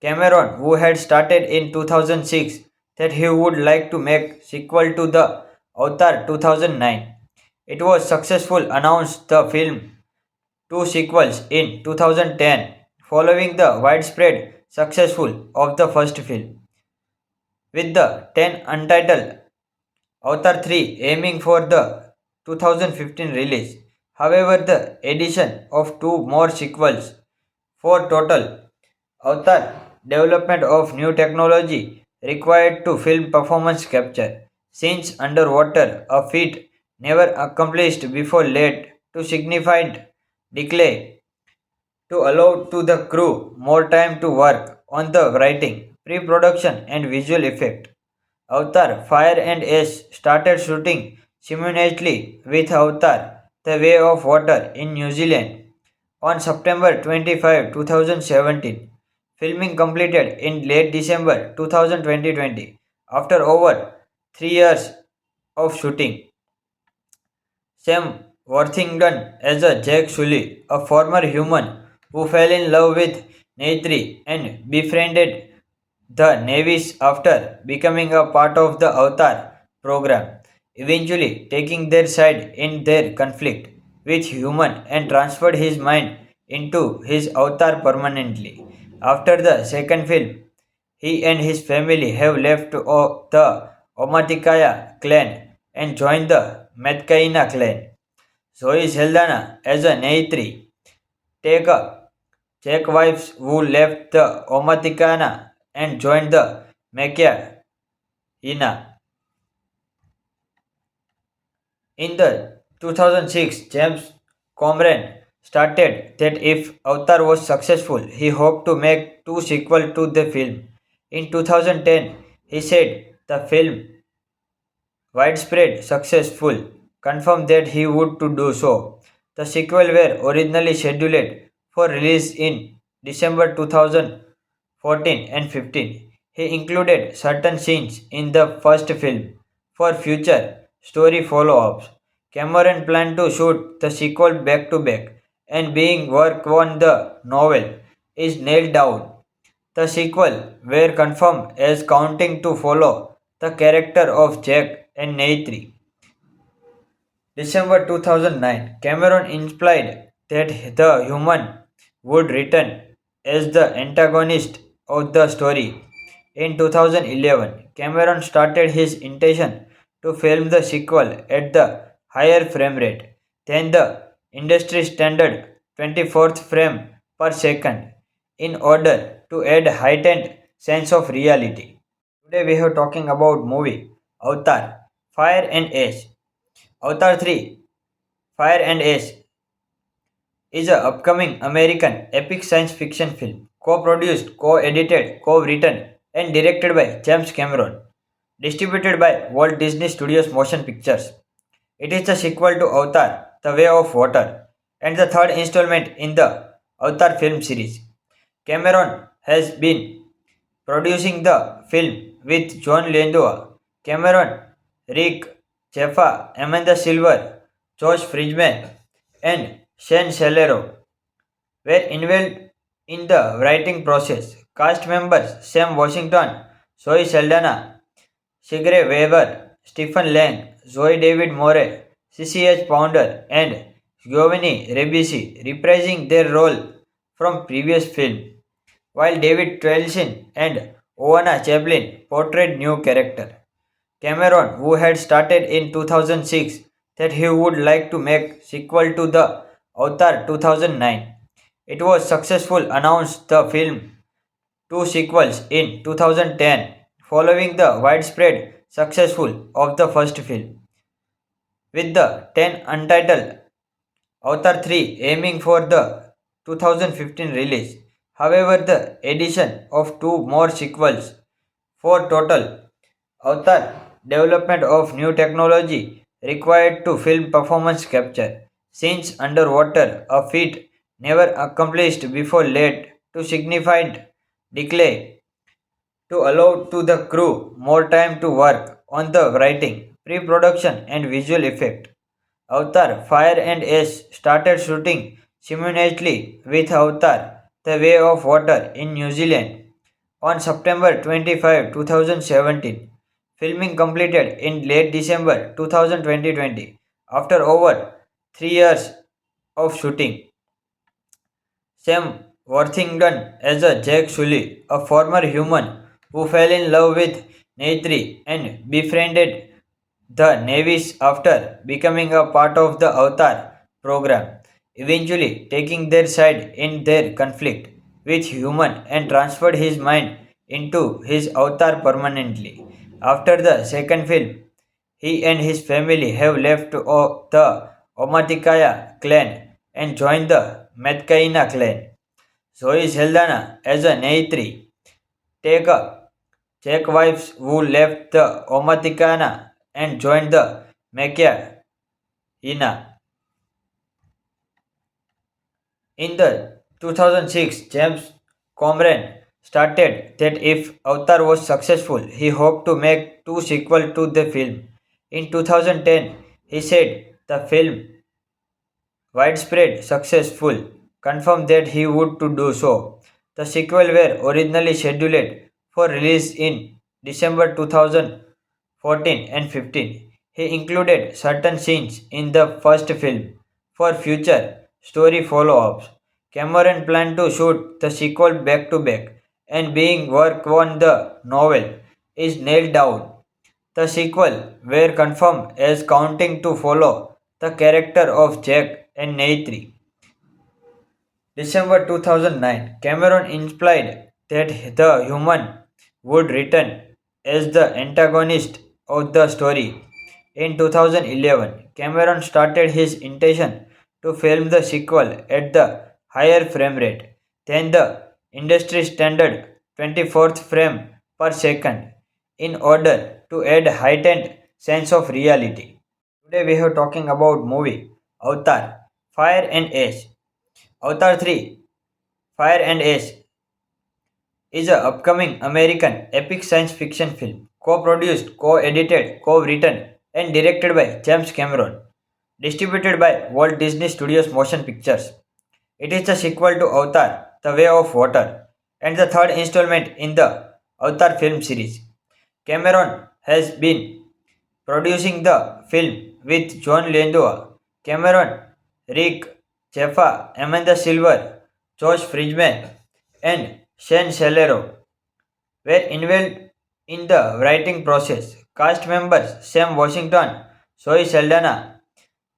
Cameron, who had started in 2006 that he would like to make sequel to the Avatar 2009. It was successful announced the film two sequels in 2010 following the widespread successful of the first film, with the 10 untitled Avatar 3 aiming for the 2015 release. However, the addition of two more sequels for total Avatar development of new technology required to film performance capture scenes underwater, a feat never accomplished before, led to significant delay to allow to the crew more time to work on the writing, pre-production and visual effect. Avatar Fire and Ash started shooting simultaneously with Avatar The Way of Water in New Zealand on September 25, 2017. Filming completed in late December 2020 after over 3 years of shooting. Sam Worthington as a Jack Sully, a former human who fell in love with Neytiri and befriended the Navies after becoming a part of the Avatar program, eventually taking their side in their conflict with human and transferred his mind into his avatar permanently. After the second film, he and his family have left the Omaticaya clan and joined the Metcaina clan. Zoe Saldana as a Neytiri, take a Czech wives who left the Omaticana and joined the Mekia Ina. In the 2006, James Cameron stated that if Avatar was successful, he hoped to make two sequels to the film. In 2010, he said the film widespread successful confirmed that he would to do so. The sequel were originally scheduled for release in December 2014 and 15. He included certain scenes in the first film for future story follow-ups. Cameron planned to shoot the sequel back to back, and being work on the novel is nailed down. The sequel were confirmed as counting to follow the character of Jack and Neytiri. December 2009, Cameron implied that the human would return as the antagonist of the story. In 2011, Cameron started his intention to film the sequel at the higher frame rate than the industry standard 24th frame per second in order to add heightened sense of reality. Today we are talking about movie Avatar Fire and Ash. Avatar 3 Fire and Ash is an upcoming American epic science fiction film co-produced, co-edited, co-written and directed by James Cameron, distributed by Walt Disney Studios Motion Pictures. It is the sequel to Avatar: The Way of Water and the third installment in the Avatar film series. Cameron has been producing the film with John Landau, Cameron, Rick Jaffa, Amanda Silver, Josh Friedman, and Shane Celero were involved in the writing process. Cast members Sam Washington, Zoe Saldana, Sigre Weber, Stephen Lang, Zoe David Moore, CCH Pounder, and Giovanni Ribisi reprising their role from previous film, while David Twelson and Oana Chaplin portrayed new character. Cameron, who had started in 2006 that he would like to make sequel to the Avatar 2009. It was successful announced the film two sequels in 2010 following the widespread successful of the first film, with the 10 untitled Avatar 3 aiming for the 2015 release. However, the addition of two more sequels for total Avatar development of new technology required to film performance capture scenes underwater, a feat never accomplished before, led to significant delay to allow to the crew more time to work on the writing, pre-production and visual effect. Avatar Fire and Ash started shooting simultaneously with Avatar The Way of Water in New Zealand on September 25, 2017. Filming completed in late December 2020 after over 3 years of shooting. Sam Worthington as a Jack Sully, a former human who fell in love with Neytiri and befriended the Navies after becoming a part of the Avatar program, eventually taking their side in their conflict with human and transferred his mind into his avatar permanently. After the second film, he and his family have left the Omaticaya clan and joined the Metcaina clan. Zoe Saldana as a Neytiri, take a Czech wives who left the Omaticana and joined the Mekia Ina. In the 2006, James Cameron stated that if Avatar was successful, he hoped to make two sequels to the film. In 2010, he said the film widespread successful confirmed that he would to do so. The sequel were originally scheduled for release in December 2014 and 15. He included certain scenes in the first film for future story follow-ups. Cameron planned to shoot the sequel back to back and being work on the novel is nailed down. The sequel were confirmed as counting to follow the character of Jack and Neytiri. December 2009, Cameron implied that the human would return as the antagonist of the story. In 2011, Cameron started his intention to film the sequel at the higher frame rate than the industry standard 24th frame per second in order to add heightened sense of reality. Today we are talking about movie Avatar Fire and Ash. Avatar 3 Fire and Ash is an upcoming American epic science fiction film co-produced, co-edited, co-written and directed by James Cameron, distributed by Walt Disney Studios Motion Pictures. It is the sequel to Avatar: The Way of Water and the third installment in the Avatar film series. Cameron has been producing the film with John Landau, Cameron, Rick Jaffa, Amanda Silver, Josh Friedman, and Shane Celero were involved in the writing process. Cast members Sam Washington, Zoe Saldana,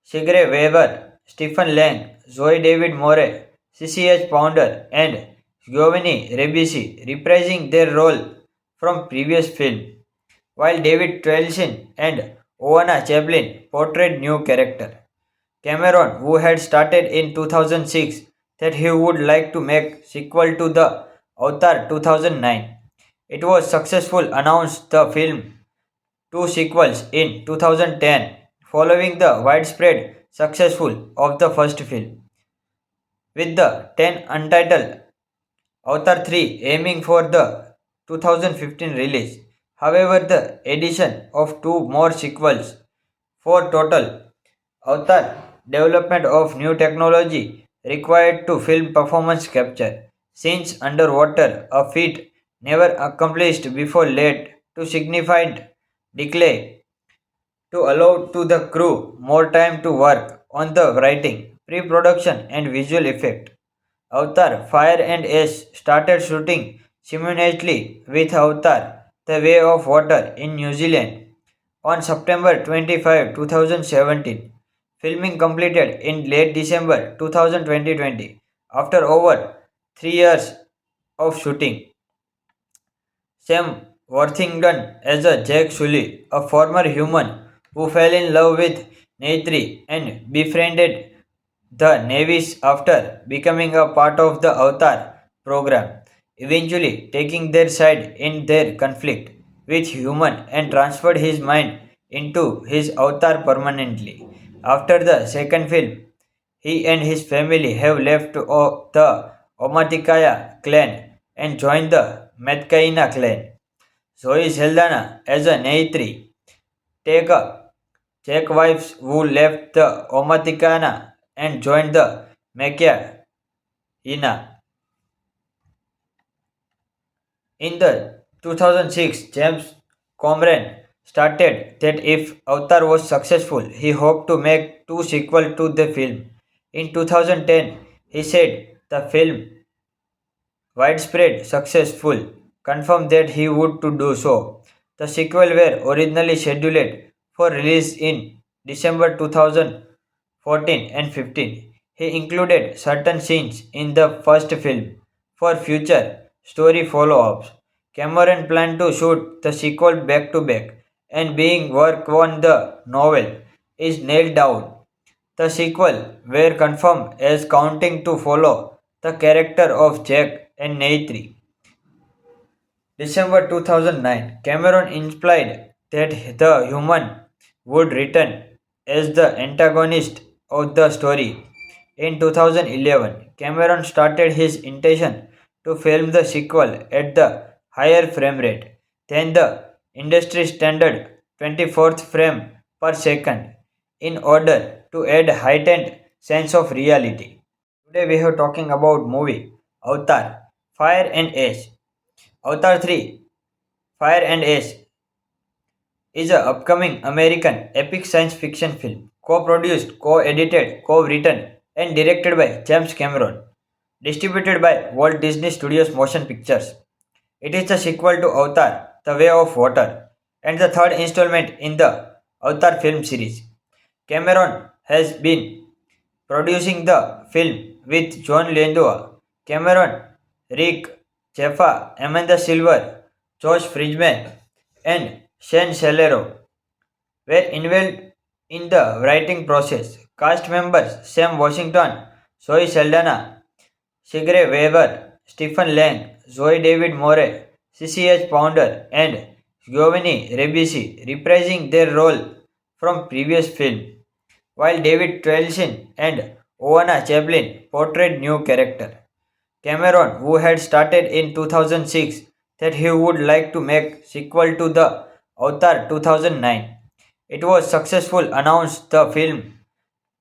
Sigourney Weaver, Stephen Lang, Zoe David Moore, CCH Pounder, and Giovanni Ribisi reprising their role from previous film, while David Twelson and Oana Chaplin portrayed new character. Cameron, who had stated in 2006 that he would like to make sequel to the Avatar 2009. It was successful announced the film two sequels in 2010 following the widespread successful of the first film, with the 10 untitled Avatar 3 aiming for the 2015 release. However, the addition of two more sequels for total Avatar development of new technology required to film performance capture scenes underwater, a feat never accomplished before led to significant delay to allow to the crew more time to work on the writing, pre-production and visual effect. Avatar Fire and Ash started shooting simultaneously with Avatar The Way of Water in New Zealand on September 25, 2017. Filming completed in late December 2020 after over 3 years of shooting. Sam Worthington as a Jack Sully, a former human who fell in love with Neytiri and befriended the Navies after becoming a part of the Avatar program, eventually taking their side in their conflict with human and transferred his mind into his avatar permanently. After the second film, he and his family have left the Omaticaya clan and joined the Metcaina clan. Zoe Saldana as a Neytiri, take a Czech wives who left the Omaticana and joined the Mekia Ina. In the 2006, James Cameron stated that if Avatar was successful, he hoped to make two sequels to the film. In 2010, he said the film widespread successful confirmed that he would to do so. The sequel were originally scheduled for release in December 2014 and 15. He included certain scenes in the first film for future story follow-ups. Cameron planned to shoot the sequel back to back and being work on the novel is nailed down. The sequel were confirmed as counting to follow the character of Jack and Neytiri. December 2009, Cameron implied that the human would return as the antagonist of the story. In 2011, Cameron started his intention to film the sequel at the higher frame rate than the industry standard 24th frame per second in order to add heightened sense of reality. Today we are talking about movie Avatar Fire and Ash. Avatar 3 Fire and Ash is an upcoming American epic science fiction film co-produced, co-edited, co-written and directed by James Cameron, distributed by Walt Disney Studios Motion Pictures. It is the sequel to Avatar: The Way of Water and the third installment in the Avatar film series. Cameron has been producing the film with John Landau, Cameron, Rick Jaffa, Amanda Silver, Josh Friedman, and Shane Celero were involved in the writing process. Cast members Sam Washington, Zoe Saldana, Sigre Weaver, Stephen Lang, Zoe David Moore, CCH Pounder, and Giovanni Ribisi reprising their role from previous film, while David Twelson and Oana Chaplin portrayed new character. Cameron, who had started in 2006 that he would like to make sequel to the Avatar 2009. It was successful announced the film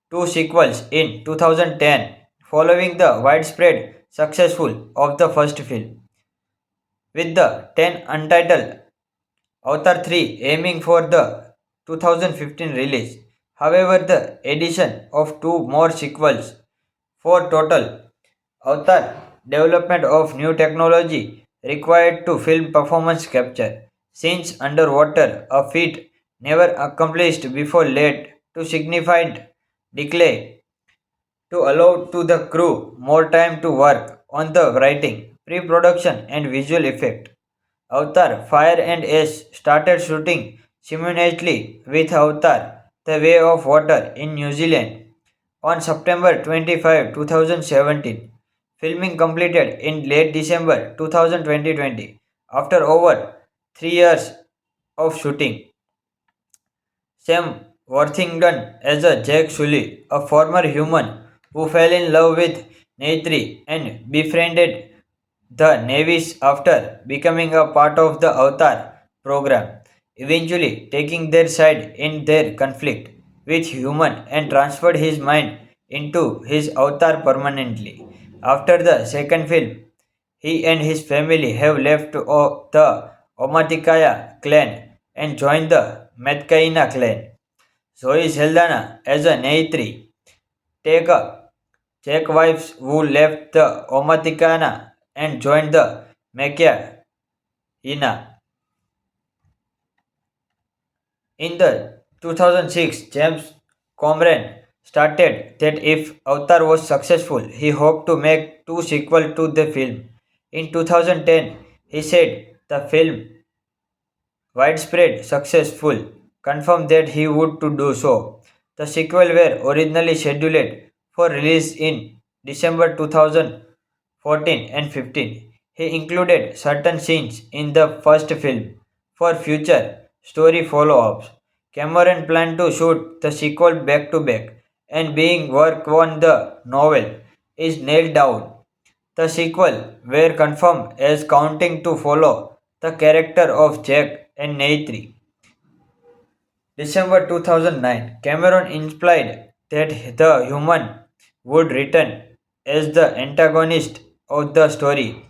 two sequels in 2010 following the widespread successful of the first film, with the 10 untitled Avatar 3 aiming for the 2015 release. However, the addition of two more sequels for total Avatar development of new technology required to film performance capture scenes underwater, a feat never accomplished before led to significant delay to allow to the crew more time to work on the writing, pre-production and visual effect. Avatar Fire and Ash started shooting simultaneously with Avatar The Way of Water in New Zealand on September 25, 2017. Filming completed in late December 2020 after over 3 years of shooting. Sam Worthington as a Jack Sully, a former human who fell in love with Neytiri and befriended the Navies after becoming a part of the Avatar program, eventually taking their side in their conflict with human and transferred his mind into his avatar permanently. After the second film, he and his family have left the Omaticaya clan and joined the Metcaina clan. Zoe Saldana as a Neytiri, take a Czech wives who left the Omaticana and joined the Mekia Ina. In the 2006, James Cameron stated that if Avatar was successful, he hoped to make two sequels to the film. In 2010, he said the film widespread successful confirmed that he would to do so. The sequel were originally scheduled for release in December 2014 and 15. He included certain scenes in the first film for future story follow-ups. Cameron planned to shoot the sequel back to back and being work on the novel is nailed down. The sequel were confirmed as counting to follow the character of Jack and Neytiri. December 2009, Cameron implied that the human would return as the antagonist of the story.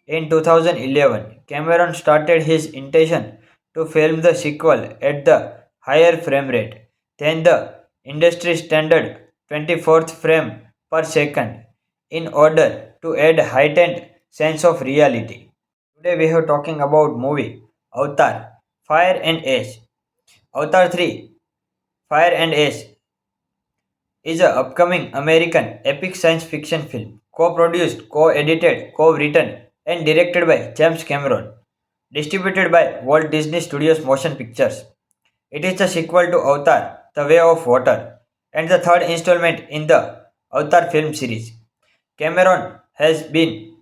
In 2011, Cameron started his intention to film the sequel at the higher frame rate than the industry standard 24th frame per second in order to add heightened sense of reality. Today we are talking about movie Avatar Fire and Ash. Avatar 3 Fire and Ash is an upcoming American epic science fiction film co-produced, co-edited, co-written and directed by James Cameron, distributed by Walt Disney Studios Motion Pictures. It is the sequel to Avatar: The Way of Water and the third installment in the Avatar film series. Cameron has been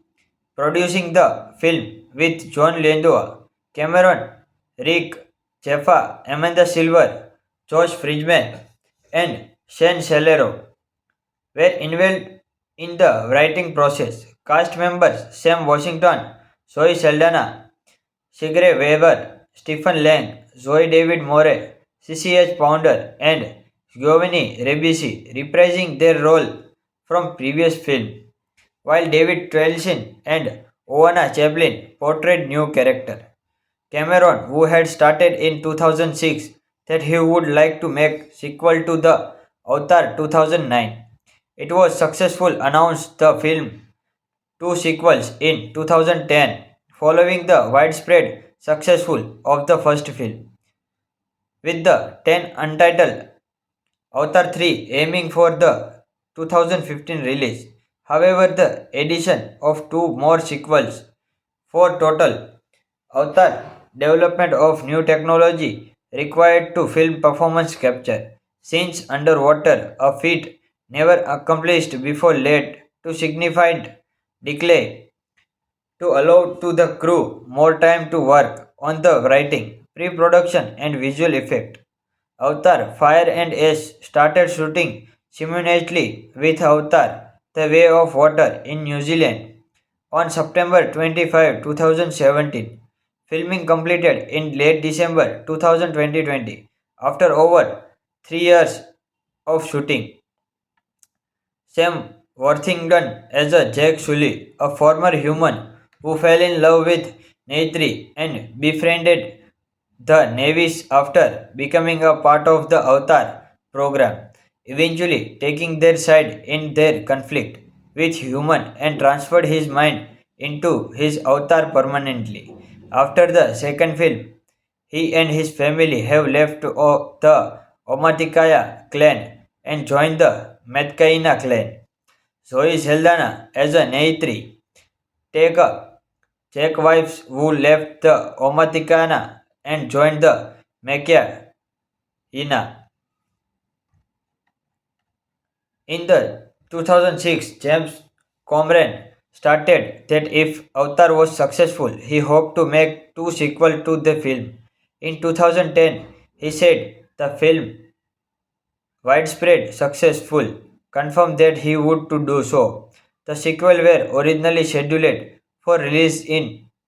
producing the film with John Landau, Cameron, Rick Jaffa, Amanda Silver, Josh Friedman, and Shane Shalero were involved in the writing process. Cast members Sam Washington, Zoe Saldana, Sigre Weber, Stephen Lang, Zoe David Moore, CCH Pounder, and Giovanni Ribisi reprising their role from previous film, while David Twelson and Oana Chaplin portrayed new character. Cameron, who had started in 2006 that he would like to make sequel to the Avatar 2009. It was successful announced the film two sequels in 2010 following the widespread successful of the first film, with the 10 untitled Avatar 3 aiming for the 2015 release. However, the addition of two more sequels for total Avatar development of new technology required to film performance capture scenes underwater, a feat never accomplished before, led to significant delay to allow to the crew more time to work on the writing, pre-production and visual effect. Avatar Fire and Ash started shooting simultaneously with Avatar The Way of Water in New Zealand on September 25, 2017. Filming completed in late December 2020 after over 3 years of shooting. Sam Worthington as a Jack Sully, a former human who fell in love with Neytiri and befriended the Navies after becoming a part of the Avatar program, eventually taking their side in their conflict with human and transferred his mind into his avatar permanently. After the second film, he and his family have left the Omaticaya clan and joined the Metcaina clan. Zoe Saldana as a Neytiri, take a Czech wives who left the Omaticana and joined the Mekia Ina. In the 2006, James Cameron stated that if Avatar was successful, he hoped to make two sequels to the film. In 2010, he said the film widespread successful confirmed that he would to do so. The sequel were originally scheduled for release in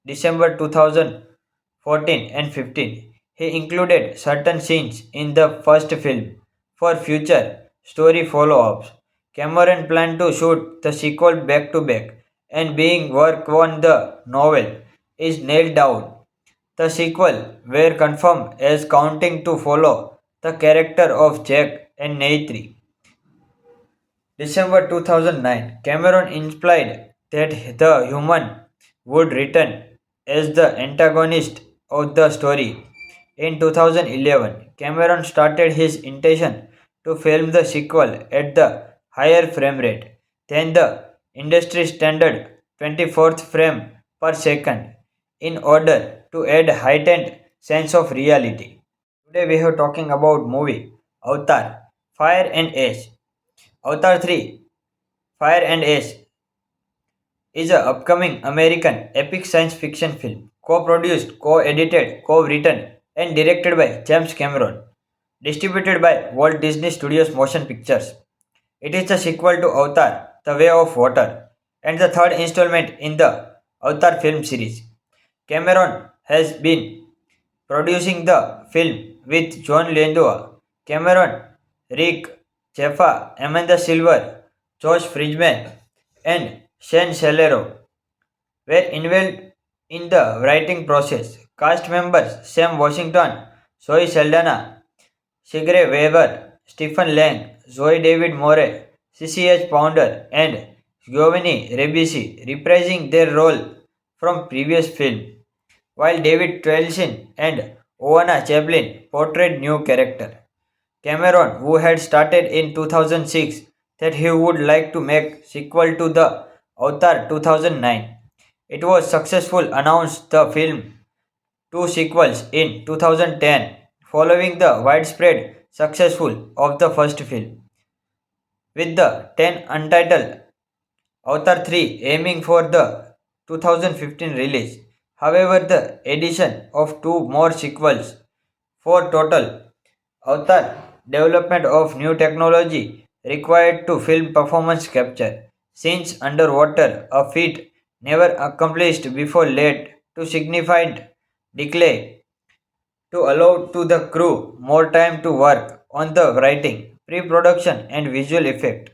December 2014 and 15. He included certain scenes in the first film for future story follow-ups. Cameron planned to shoot the sequel back to back, and being work on the novel is nailed down. The sequel were confirmed as counting to follow the character of Jack and Neytiri. December 2009, Cameron implied that the human would return as the antagonist of the story. In 2011, Cameron started his intention to film the sequel at the higher frame rate than the industry standard 24th frame per second in order to add heightened sense of reality. Today we are talking about movie Avatar Fire and Ash. Avatar 3 Fire and Ash is an upcoming American epic science fiction film co-produced, co-edited, co-written and directed by James Cameron, distributed by Walt Disney Studios Motion Pictures. It is the sequel to Avatar: The Way of Water and the third installment in the Avatar film series. Cameron has been producing the film with John Landau, Cameron, Rick Jaffa, Amanda Silver, Josh Friedman, and Shane Shalero were involved In the writing process, cast members Sam Washington, Zoe Saldana, Sigourney Weaver, Stephen Lang, Zoe David Moore, CCH Pounder, and Giovanni Ribisi reprising their role from previous film, while David Twelson and Oana Chaplin portrayed new character. Cameron, who had started in 2006 that he would like to make sequel to the Avatar 2009. It was successful announced the film two sequels in 2010 following the widespread successful of the first film, with the 10 untitled Avatar 3 aiming for the 2015 release. However, the addition of two more sequels for total Avatar development of new technology required to film performance capture scenes underwater, a feat never accomplished before, led to significant delay to allow to the crew more time to work on the writing, pre-production and visual effect.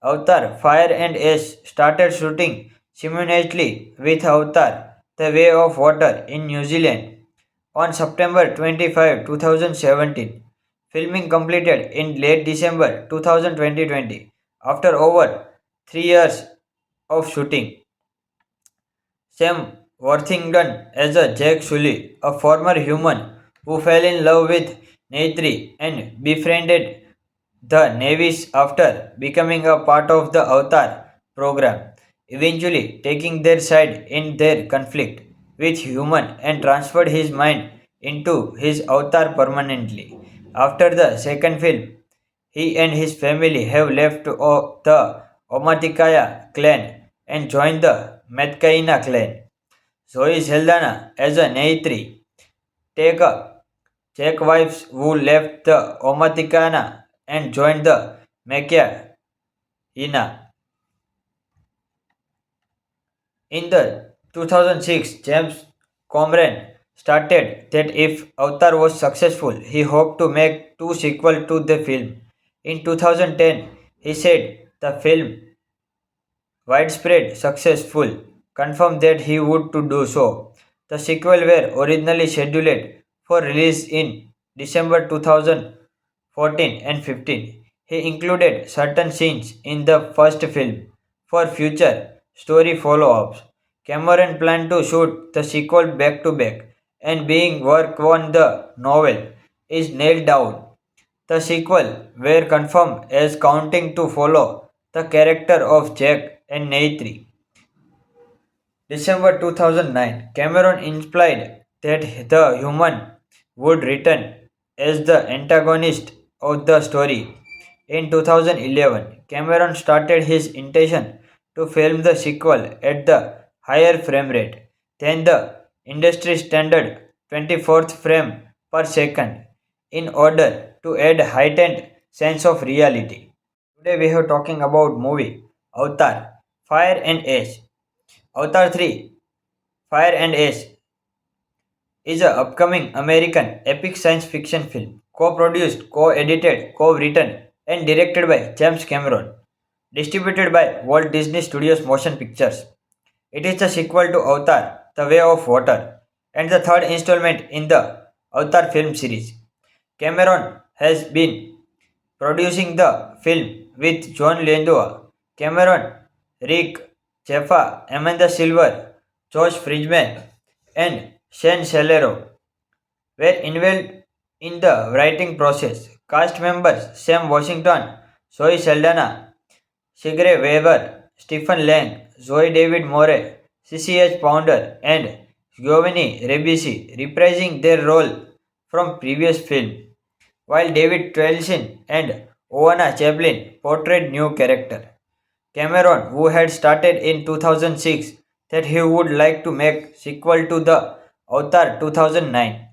Avatar Fire and Ash started shooting simultaneously with Avatar The Way of Water in New Zealand on September 25, 2017. Filming completed in late December 2020 after over 3 years of shooting. Sam Worthington as a Jack Sully, a former human who fell in love with Neytiri and befriended the Navies after becoming a part of the Avatar program, eventually taking their side in their conflict with human and transferred his mind into his avatar permanently. After the second film, he and his family have left the Omaticaya clan and joined the Metcaina clan. Zoe Saldana as a Neytiri, take a Czech wives who left the Omaticana and joined the Mekia Ina. In the 2006, James Cameron stated that if Avatar was successful, he hoped to make two sequels to the film. In 2010, he said the film widespread successful confirmed that he would to do so. The sequel were originally scheduled for release in December 2014 and 15. He included certain scenes in the first film for future story follow-ups. Cameron planned to shoot the sequel back to back, and being work on the novel is nailed down. The sequel were confirmed as counting to follow the character of Jack and Neytiri. December 2009, Cameron implied that the human would return as the antagonist of the story. In 2011, Cameron started his intention to film the sequel at the higher frame rate than the industry standard 24th frame per second in order to add heightened sense of reality. Today we are talking about movie Avatar Fire and Ash. Avatar 3 Fire and Ash is an upcoming American epic science fiction film co-produced, co-edited, co-written and directed by James Cameron, distributed by Walt Disney Studios Motion Pictures. It is the sequel to Avatar The Way of Water and the third installment in the Avatar film series. Cameron has been producing the film with John Landau, Cameron, Rick Jaffa, Amanda Silver, Josh Friedman, and Shane Salero were involved in the writing process. Cast members Sam Washington, Zoe Saldana, Sigourney Weaver, Stephen Lang, Zoe David Moore, CCH Pounder, and Giovanni Ribisi reprising their role from previous film, while David Twelson and Oana Chaplin portrayed new character. Cameron, who had started in 2006 that he would like to make sequel to the Avatar 2009.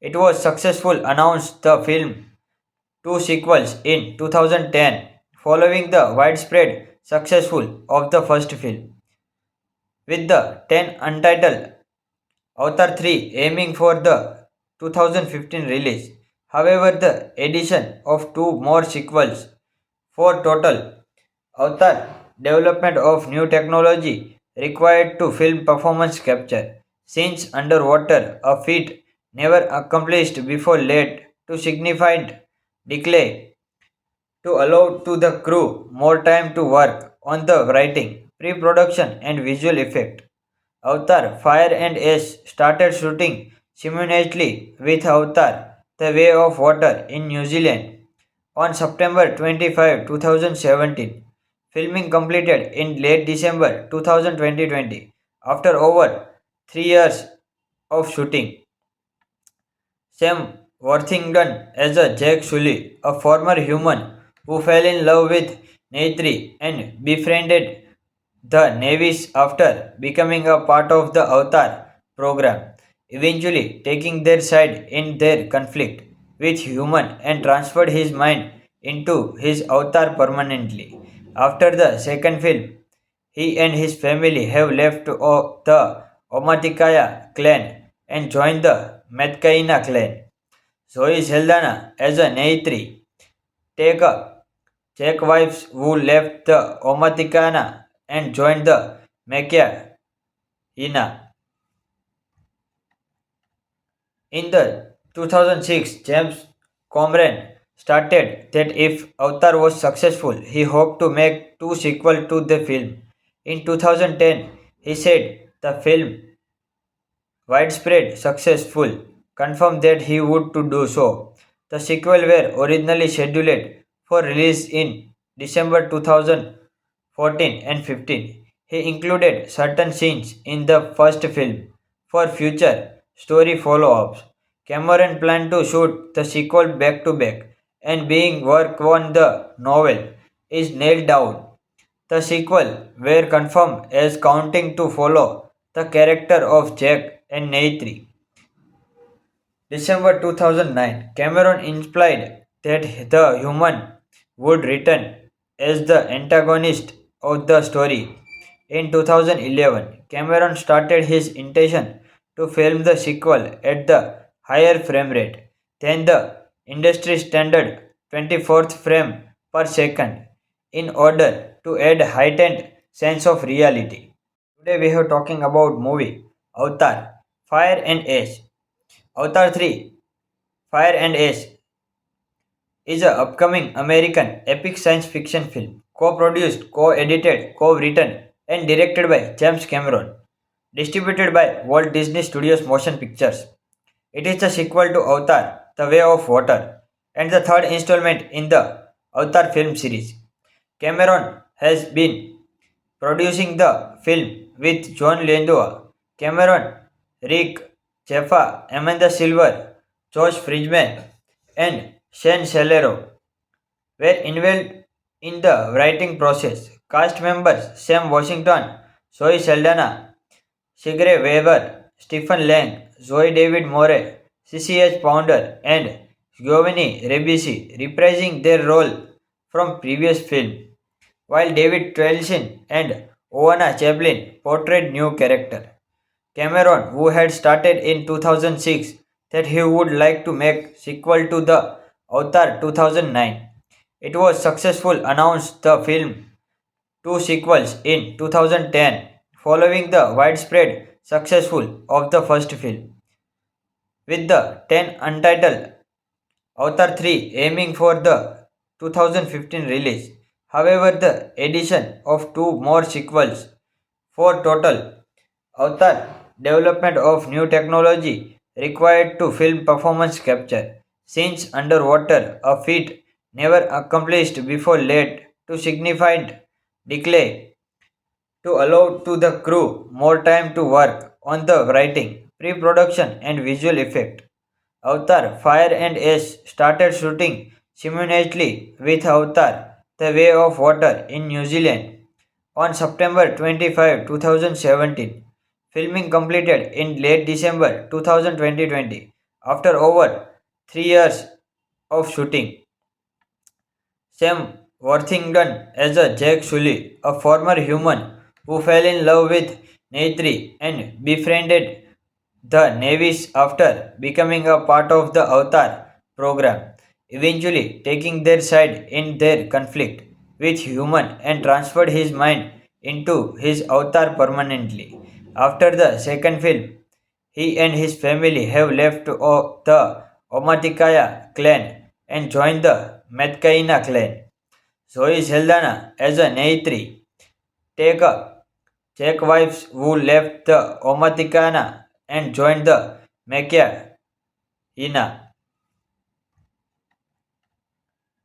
It was successful announced the film two sequels in 2010 following the widespread successful of the first film, with the 10 untitled Avatar 3 aiming for the 2015 release. However, the addition of two more sequels for total Avatar development of new technology required to film performance capture since underwater, a feat never accomplished before led to significant decay to allow to the crew more time to work on the writing, pre-production and visual effect. Avatar Fire and Ash started shooting simultaneously with Avatar The Way of Water in New Zealand on September 25, 2017. Filming completed in late December 2020 after over 3 years of shooting. Sam Worthington as a Jack Sully, a former human who fell in love with Neytiri and befriended the Navies after becoming a part of the Avatar program, eventually taking their side in their conflict with human and transferred his mind into his avatar permanently. After the second film, he and his family have left the Omaticaya clan and joined the Metcaina clan. Zoe Saldana as a Neytiri take up Czech wives who left the Omaticana and joined the Mekia Ina. In the 2006, James Cameron stated that if Avatar was successful, he hoped to make two sequels to the film. In 2010, he said the film widespread successful confirmed that he would to do so. The sequel were originally scheduled for release in December 2014 and 15. He included certain scenes in the first film for future story follow-ups. Cameron planned to shoot the sequel back to back and being work on the novel is nailed down. The sequel were confirmed as counting to follow the character of Jack and Neytiri. December 2009, Cameron implied that the human would return as the antagonist of the story. In 2011, Cameron started his intention to film the sequel at the higher frame rate than the industry standard 24th frame per second in order to add heightened sense of reality. Today we are talking about movie Avatar Fire and Ash. Avatar 3 Fire and Ash is an upcoming American epic science fiction film co-produced, co-edited, co-written and directed by James Cameron, distributed by Walt Disney Studios Motion Pictures. It is the sequel to Avatar: The Way of Water and the third installment in the Avatar film series. Cameron has been producing the film with John Landau, Cameron, Rick Jaffa, Amanda Silver, Josh Friedman, and Shane Celero were involved in the writing process. Cast members Sam Washington, Zoe Saldana, Sigourney Weaver, Stephen Lang, Zoe David Moore, CCH Pounder, and Giovanni Ribisi reprising their role from previous film, while David Twelson and Oana Chaplin portrayed new character. Cameron, who had stated in 2006 that he would like to make sequel to the Avatar 2009, it was successful announced the film two sequels in 2010 following the widespread successful of the first film, with the 10 untitled Avatar 3 aiming for the 2015 release. However, the addition of two more sequels for total Avatar development of new technology required to film performance capture scenes underwater, a feat never accomplished before led to significant decay to allow to the crew more time to work on the writing, pre-production and visual effect. Avatar Fire and Ash started shooting simultaneously with Avatar The Way of Water in New Zealand on September 25, 2017. Filming completed in late December 2020 after over 3 years of shooting. Sam Worthington as a Jack Sully, a former human who fell in love with Neytiri and befriended the Navies after becoming a part of the Avatar program, eventually taking their side in their conflict with human and transferred his mind into his avatar permanently. After the second film, He and his family have left the Omaticaya clan and joined the Metcaina clan. Zoe Saldana as a Neitri. Take a Czech wives who left the Omaticana and joined the Mekia Ina.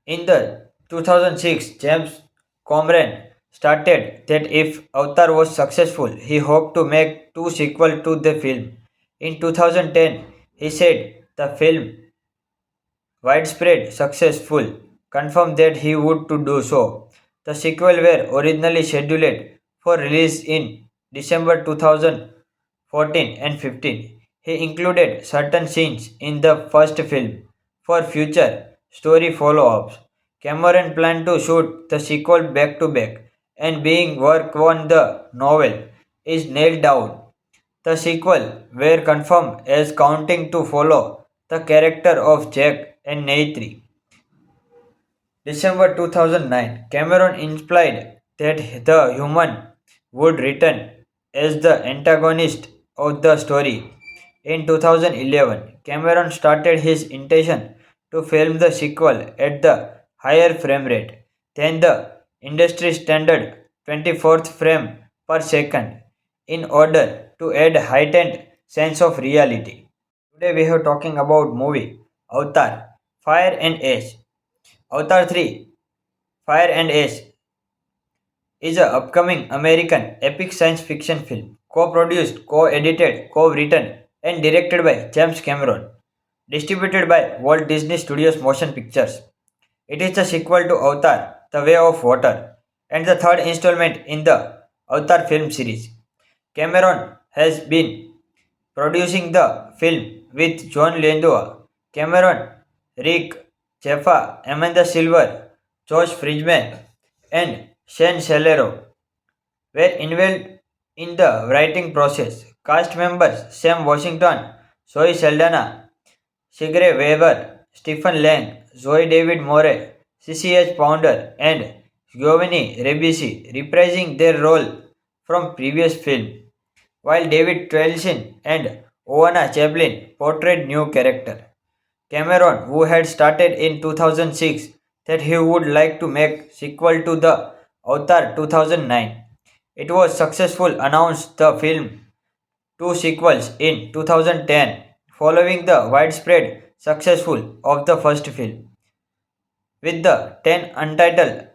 In the 2006, James Cameron stated that if Avatar was successful, he hoped to make two sequels to the film. In 2010, he said the film widespread successful confirmed that he would to do so. The sequel were originally scheduled for release in December 2014 and 15. He included certain scenes in the first film for future story follow-ups. Cameron planned to shoot the sequel back to back and being work on the novel is nailed down. The sequel were confirmed as counting to follow the character of Jack and Neitri. December 2009, Cameron implied that the human would return as the antagonist of the story. In 2011, Cameron started his intention to film the sequel at the higher frame rate than the industry standard 24th frame per second in order to add heightened sense of reality. Today we are talking about movie Avatar Fire and Ash. Avatar 3 Fire and Ash is an upcoming American epic science fiction film co-produced, co-edited, co-written and directed by James Cameron, distributed by Walt Disney Studios Motion Pictures. It is the sequel to Avatar: The Way of Water and the third installment in the Avatar film series. Cameron has been producing the film with John Landau, Cameron, Rick Jaffa, Amanda Silver, Josh Friedman, and Shane Shalero were involved in the writing process. Cast members Sam Washington, Zoe Saldana, Sigre Weber, Stephen Lang, Zoe David Moore, CCH Pounder, and Giovanni Ribisi reprising their role from previous film, while David Twelson and Oana Chaplin portrayed new character. Cameron, who had stated in 2006 that he would like to make sequel to the Avatar 2009, it was successful announced the film two sequels in 2010 following the widespread successful of the first film, with the 10 untitled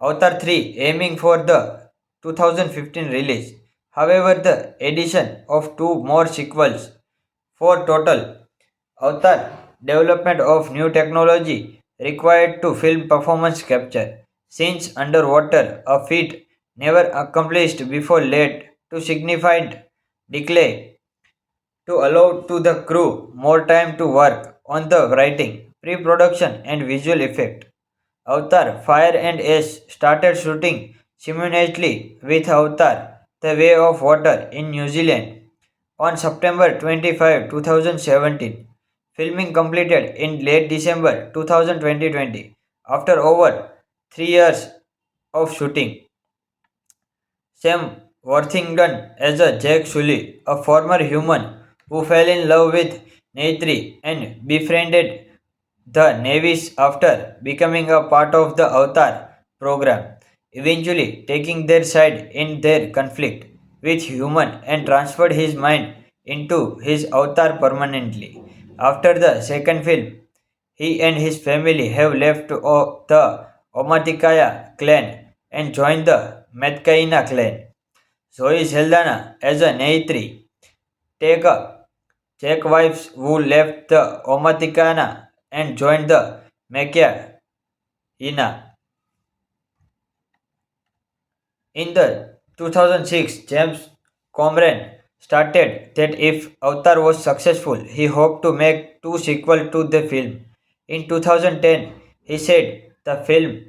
Avatar 3 aiming for the 2015 release. However, the addition of two more sequels for total Avatar development of new technology required to film performance capture scenes underwater, a feat never accomplished before led to significant delay to allow to the crew more time to work on the writing, pre-production and visual effect. Avatar Fire and Ash started shooting simultaneously with Avatar The Way of Water in New Zealand on September 25, 2017. Filming completed in late December 2020 after over 3 years of shooting. Sam Worthington as a Jack Sully, a former human who fell in love with Neytiri and befriended the Navies after becoming a part of the Avatar program, eventually taking their side in their conflict with human and transferred his mind into his avatar permanently. After the second film, he and his family have left the Omaticaya clan and joined the Metcaina clan. Zoe Saldana as a Neitri. Take a Czech wives who left the Omaticana and joined the Mekia Ina. In the 2006, James Cameron stated that if Avatar was successful, he hoped to make two sequels to the film. In 2010, he said the film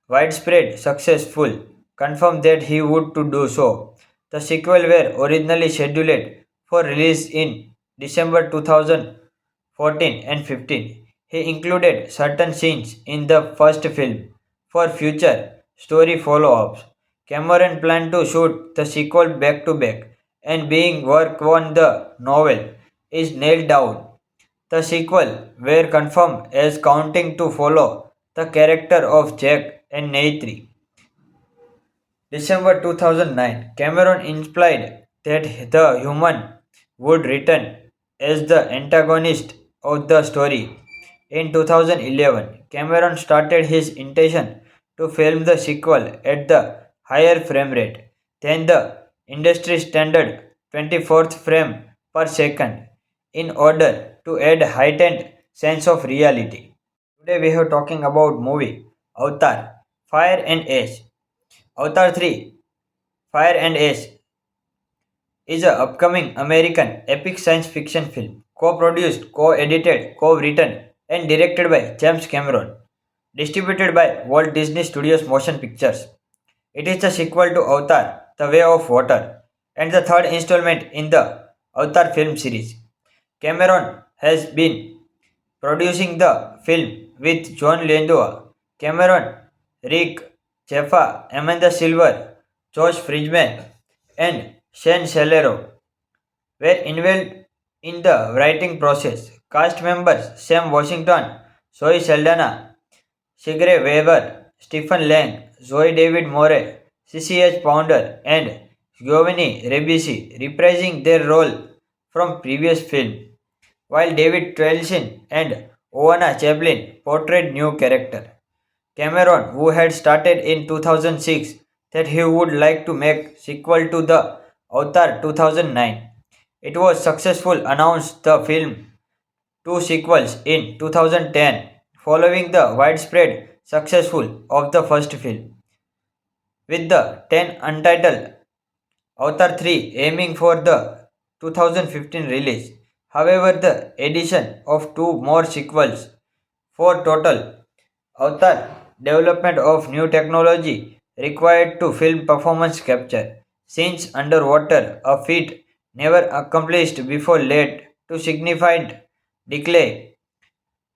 widespread successful confirmed that he would to do so. The sequel were originally scheduled for release in December 2014 and 15. He included certain scenes in the first film for future story follow-ups. Cameron planned to shoot the sequel back to back and being work on the novel is nailed down. The sequel were confirmed as counting to follow the character of Jack and Neytiri. December 2009, Cameron implied that the human would return as the antagonist of the story. In 2011, Cameron started his intention to film the sequel at the higher frame rate than the industry standard 24th frame per second in order to add heightened sense of reality. Today we are talking about movie Avatar Fire and Ash. Avatar 3 Fire and Ash is an upcoming American epic science fiction film, co-produced, co-edited, co-written, and directed by James Cameron, distributed by Walt Disney Studios Motion Pictures. It is the sequel to Avatar: The Way of Water and the third installment in the Avatar film series. Cameron has been producing the film with John Landau, Cameron, Rick Jaffa, Amanda Silver, Josh Friedman, and Shane Celero were involved in the writing process. Cast members Sam Washington, Zoe Saldana, Sigre Weber, Stephen Lang, Zoe David Moore, CCH Pounder, and Giovanni Ribisi reprising their role from previous film, while David Twelson and Oana Chaplin portrayed new character. Cameron, who had started in 2006 that he would like to make sequel to the Avatar 2009. It was successful announced the film two sequels in 2010 following the widespread successful of the first film, with the 10 untitled Avatar 3 aiming for the 2015 release. However, the addition of two more sequels for total Avatar development of new technology required to film performance capture scenes underwater, a feat never accomplished before, led to significant delay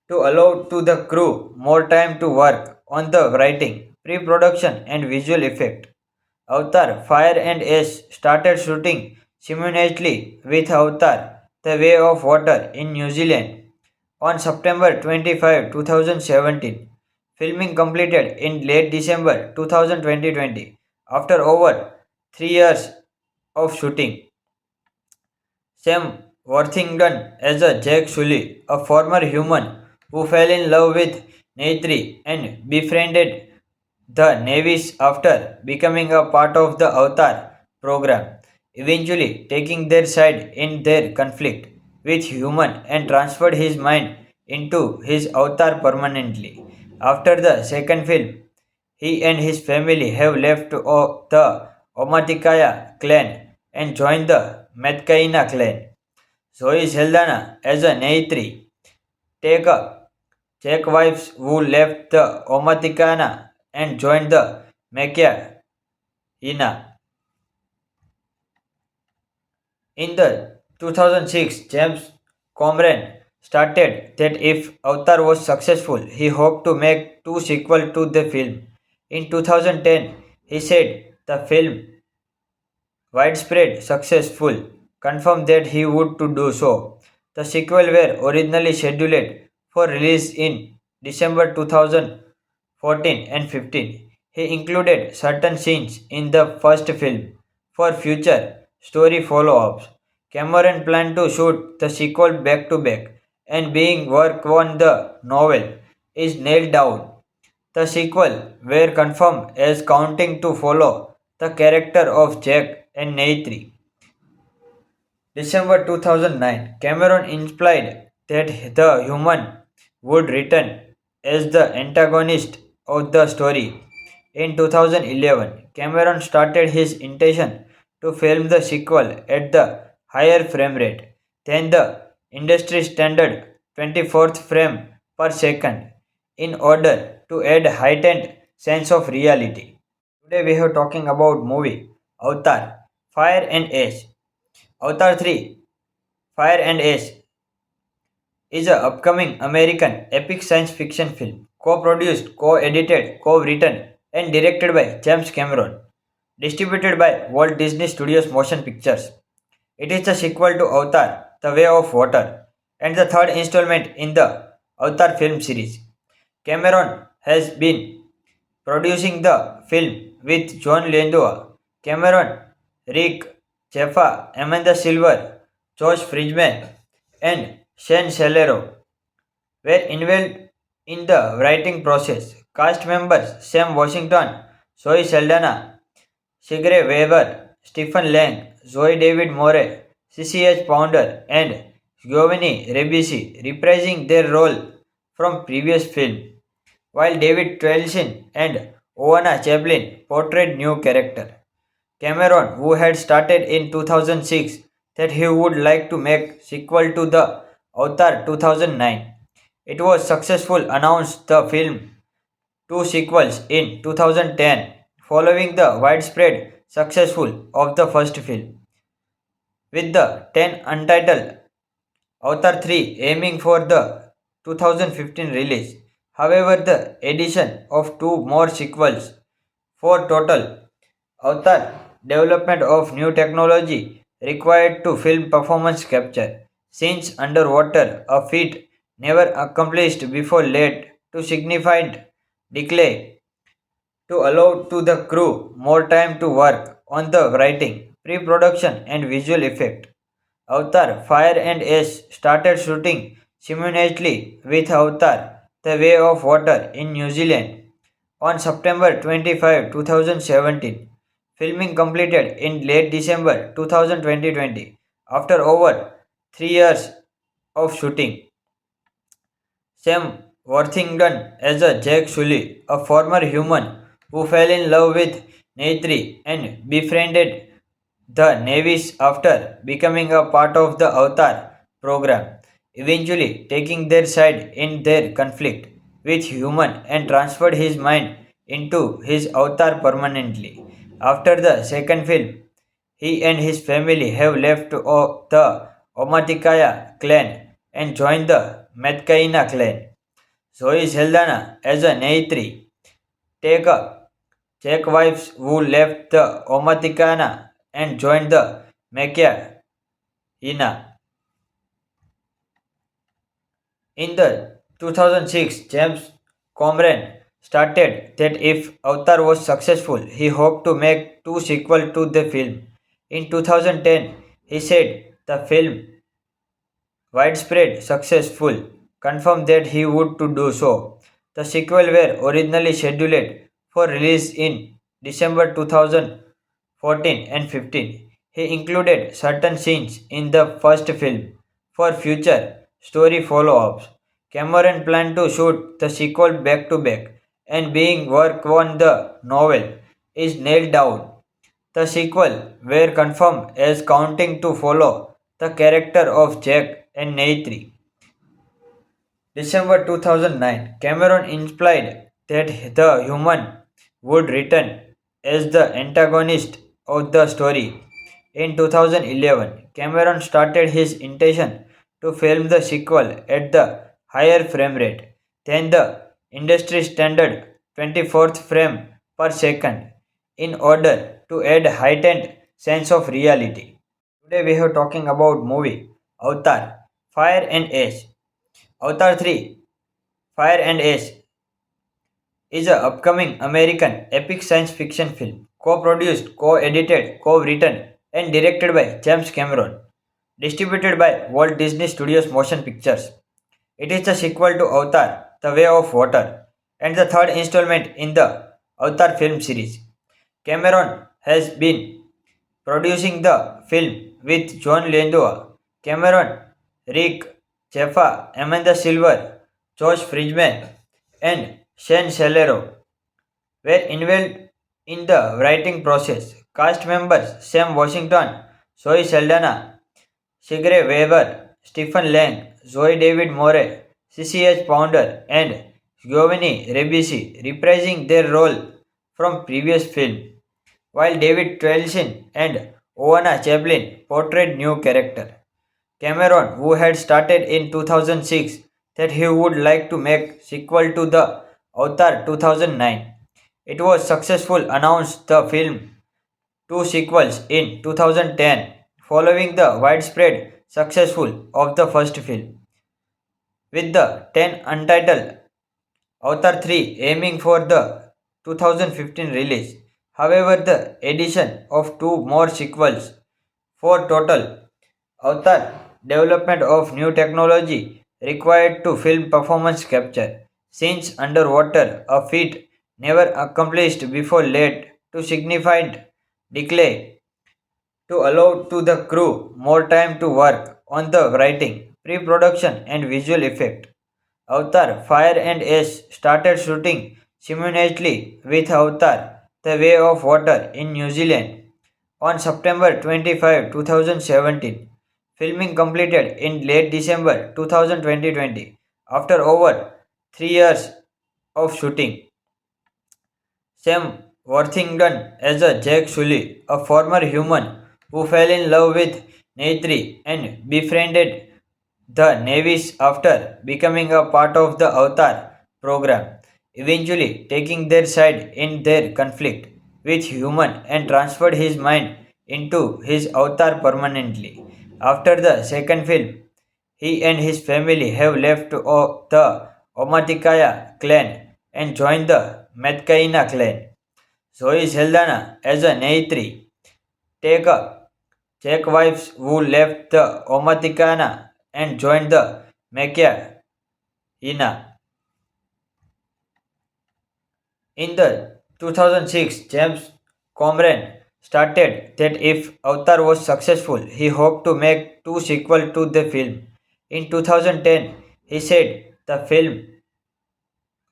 to allow to the crew more time to work on the writing, pre-production and visual effect. Avatar Fire and Ash started shooting simultaneously with Avatar The Way of Water in New Zealand on September 25, 2017. Filming completed in late December 2020 after over 3 years of shooting. Sam Worthington as a Jack Sully, a former human who fell in love with Neytiri and befriended the Navies after becoming a part of the Avatar program, eventually taking their side in their conflict with human and transferred his mind into his avatar permanently. After the second film, he and his family have left the Omaticaya clan and joined the Metcaina clan. Zoe Saldana as a Neytiri, take up Czech wives who left the Omaticana and joined the Mekia Ina. In the 2006, James Cameron stated that if Avatar was successful, he hoped to make two sequels to the film. In 2010, he said the film widespread successful confirmed that he would to do so. The sequel were originally scheduled for release in December 2014 and 15. He included certain scenes in the first film for future story follow-ups. Cameron planned to shoot the sequel back to back, and being work on the novel is nailed down. The sequel were confirmed as counting to follow the character of Jack and Neytiri. December 2009, Cameron implied that the human would return as the antagonist of the story. In 2011, Cameron started his intention to film the sequel at the higher frame rate than the industry standard 24th frame per second in order to add heightened sense of reality. Today we are talking about movie Avatar Fire and Ash. Avatar 3 Fire and Ash is an upcoming American epic science fiction film, co-produced, co-edited, co-written, and directed by James Cameron, distributed by Walt Disney Studios Motion Pictures. It is the sequel to Avatar, The Way of Water, and the third installment in the Avatar film series. Cameron has been producing the film with John Landau, Cameron, Rick Jaffa, Amanda Silver, Josh Friedman, and Shane Shalero were involved in the writing process. Cast members Sam Washington, Zoe Saldana, Sigre Weber, Stephen Lang, Zoe David Moore, CCH Pounder, and Giovanni Ribisi reprising their role from previous film, while David Twelson and Oana Chaplin portrayed new character. Cameron, who had started in 2006 that he would like to make sequel to the Avatar 2009. It was successful announced the film two sequels in 2010 following the widespread successful of the first film, with the 10 untitled Avatar 3 aiming for the 2015 release. However, the addition of two more sequels for total Avatar development of new technology required to film performance capture scenes underwater, a feat never accomplished before, led to significant delay to allow to the crew more time to work on the writing, pre-production and visual effect. Avatar Fire and Ash started shooting simultaneously with Avatar The Way of Water in New Zealand on September 25, 2017. Filming completed in late December 2020 after over 3 years of shooting. Sam Worthington as a Jack Sully, a former human who fell in love with Neytiri and befriended the Navies after becoming a part of the Avatar program, eventually taking their side in their conflict with human and transferred his mind into his avatar permanently. After the second film, he and his family have left the Omaticaya clan and joined the Metcaina clan. Zoe Saldana as a Neytiri, take a Czech wives who left the Omaticana and joined the Mekia Ina. In the 2006, James Cameron stated that if Avatar was successful, he hoped to make two sequels to the film. In 2010, he said the film widespread successful confirmed that he would to do so. The sequel were originally scheduled for release in December 2014 and 15. He included certain scenes in the first film for future story follow-ups. Cameron planned to shoot the sequel back to back, and being work on the novel is nailed down. The sequel were confirmed as counting to follow the character of Jack and Neytiri. December 2009, Cameron implied that the human would return as the antagonist of the story. In 2011, Cameron started his intention to film the sequel at the higher frame rate than the industry standard 24th frame per second in order to add heightened sense of reality. Today we are talking about movie Avatar Fire and Ash. Avatar 3 Fire and Ash is an upcoming American epic science fiction film co-produced, co-edited, co-written and directed by James Cameron, distributed by Walt Disney Studios Motion Pictures. It is the sequel to Avatar The Way of Water and the third installment in the Avatar film series. Cameron has been producing the film with John Landau, Cameron, Rick Jaffa, Amanda Silver, Josh Friedman, and Shane Shalero were involved in the writing process. Cast members Sam Washington, Zoe Saldana, Sigre Weber, Stephen Lang, Zoe David Moore, CCH Pounder, and Giovanni Ribisi reprising their role from previous film, while David Twelson and Oana Chaplin portrayed new character. Cameron, who had started in 2006 that he would like to make sequel to the Avatar 2009. It was successful announced the film two sequels in 2010 following the widespread successful of the first film, with the 10 untitled Avatar 3 aiming for the 2015 release. However, the addition of two more sequels for total Avatar development of new technology required to film performance capture scenes underwater, a feat never accomplished before, led to significant delay to allow to the crew more time to work on the writing, pre-production and visual effect. Avatar Fire and Ash started shooting simultaneously with Avatar The Way of Water in New Zealand on September 25, 2017. Filming completed in late December 2020 after over 3 years of shooting. Sam Worthington as a Jack Sully, a former human who fell in love with Neytiri and befriended the Navies after becoming a part of the Avatar program, eventually taking their side in their conflict with human and transferred his mind into his avatar permanently. After the second film, he and his family have left the Omaticaya clan and joined the Metcaina clan. Zoe Saldana as a Neytiri, take a Czech wives who left the Omaticana and joined the Mekia Ina. In the 2006, James Cameron stated that if Avatar was successful, he hoped to make two sequels to the film. In 2010, he said the film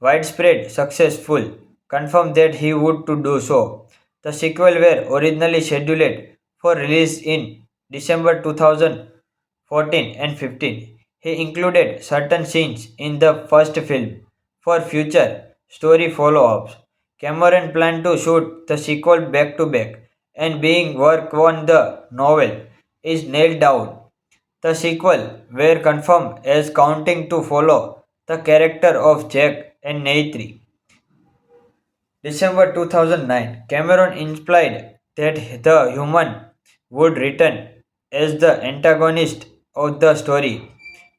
widespread successful confirmed that he would to do so. The sequel were originally scheduled for release in December 2014 and 15. He included certain scenes in the first film for future story follow-ups. Cameron planned to shoot the sequel back to back, and being work on the novel is nailed down. The sequel were confirmed as counting to follow the character of Jack and Neytiri. December 2009, Cameron implied that the human would return as the antagonist of the story.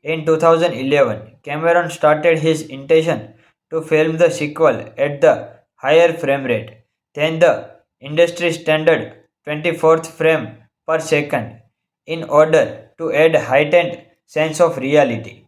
In 2011, Cameron started his intention to film the sequel at the higher frame rate than the industry standard 24th frame per second in order to add heightened sense of reality.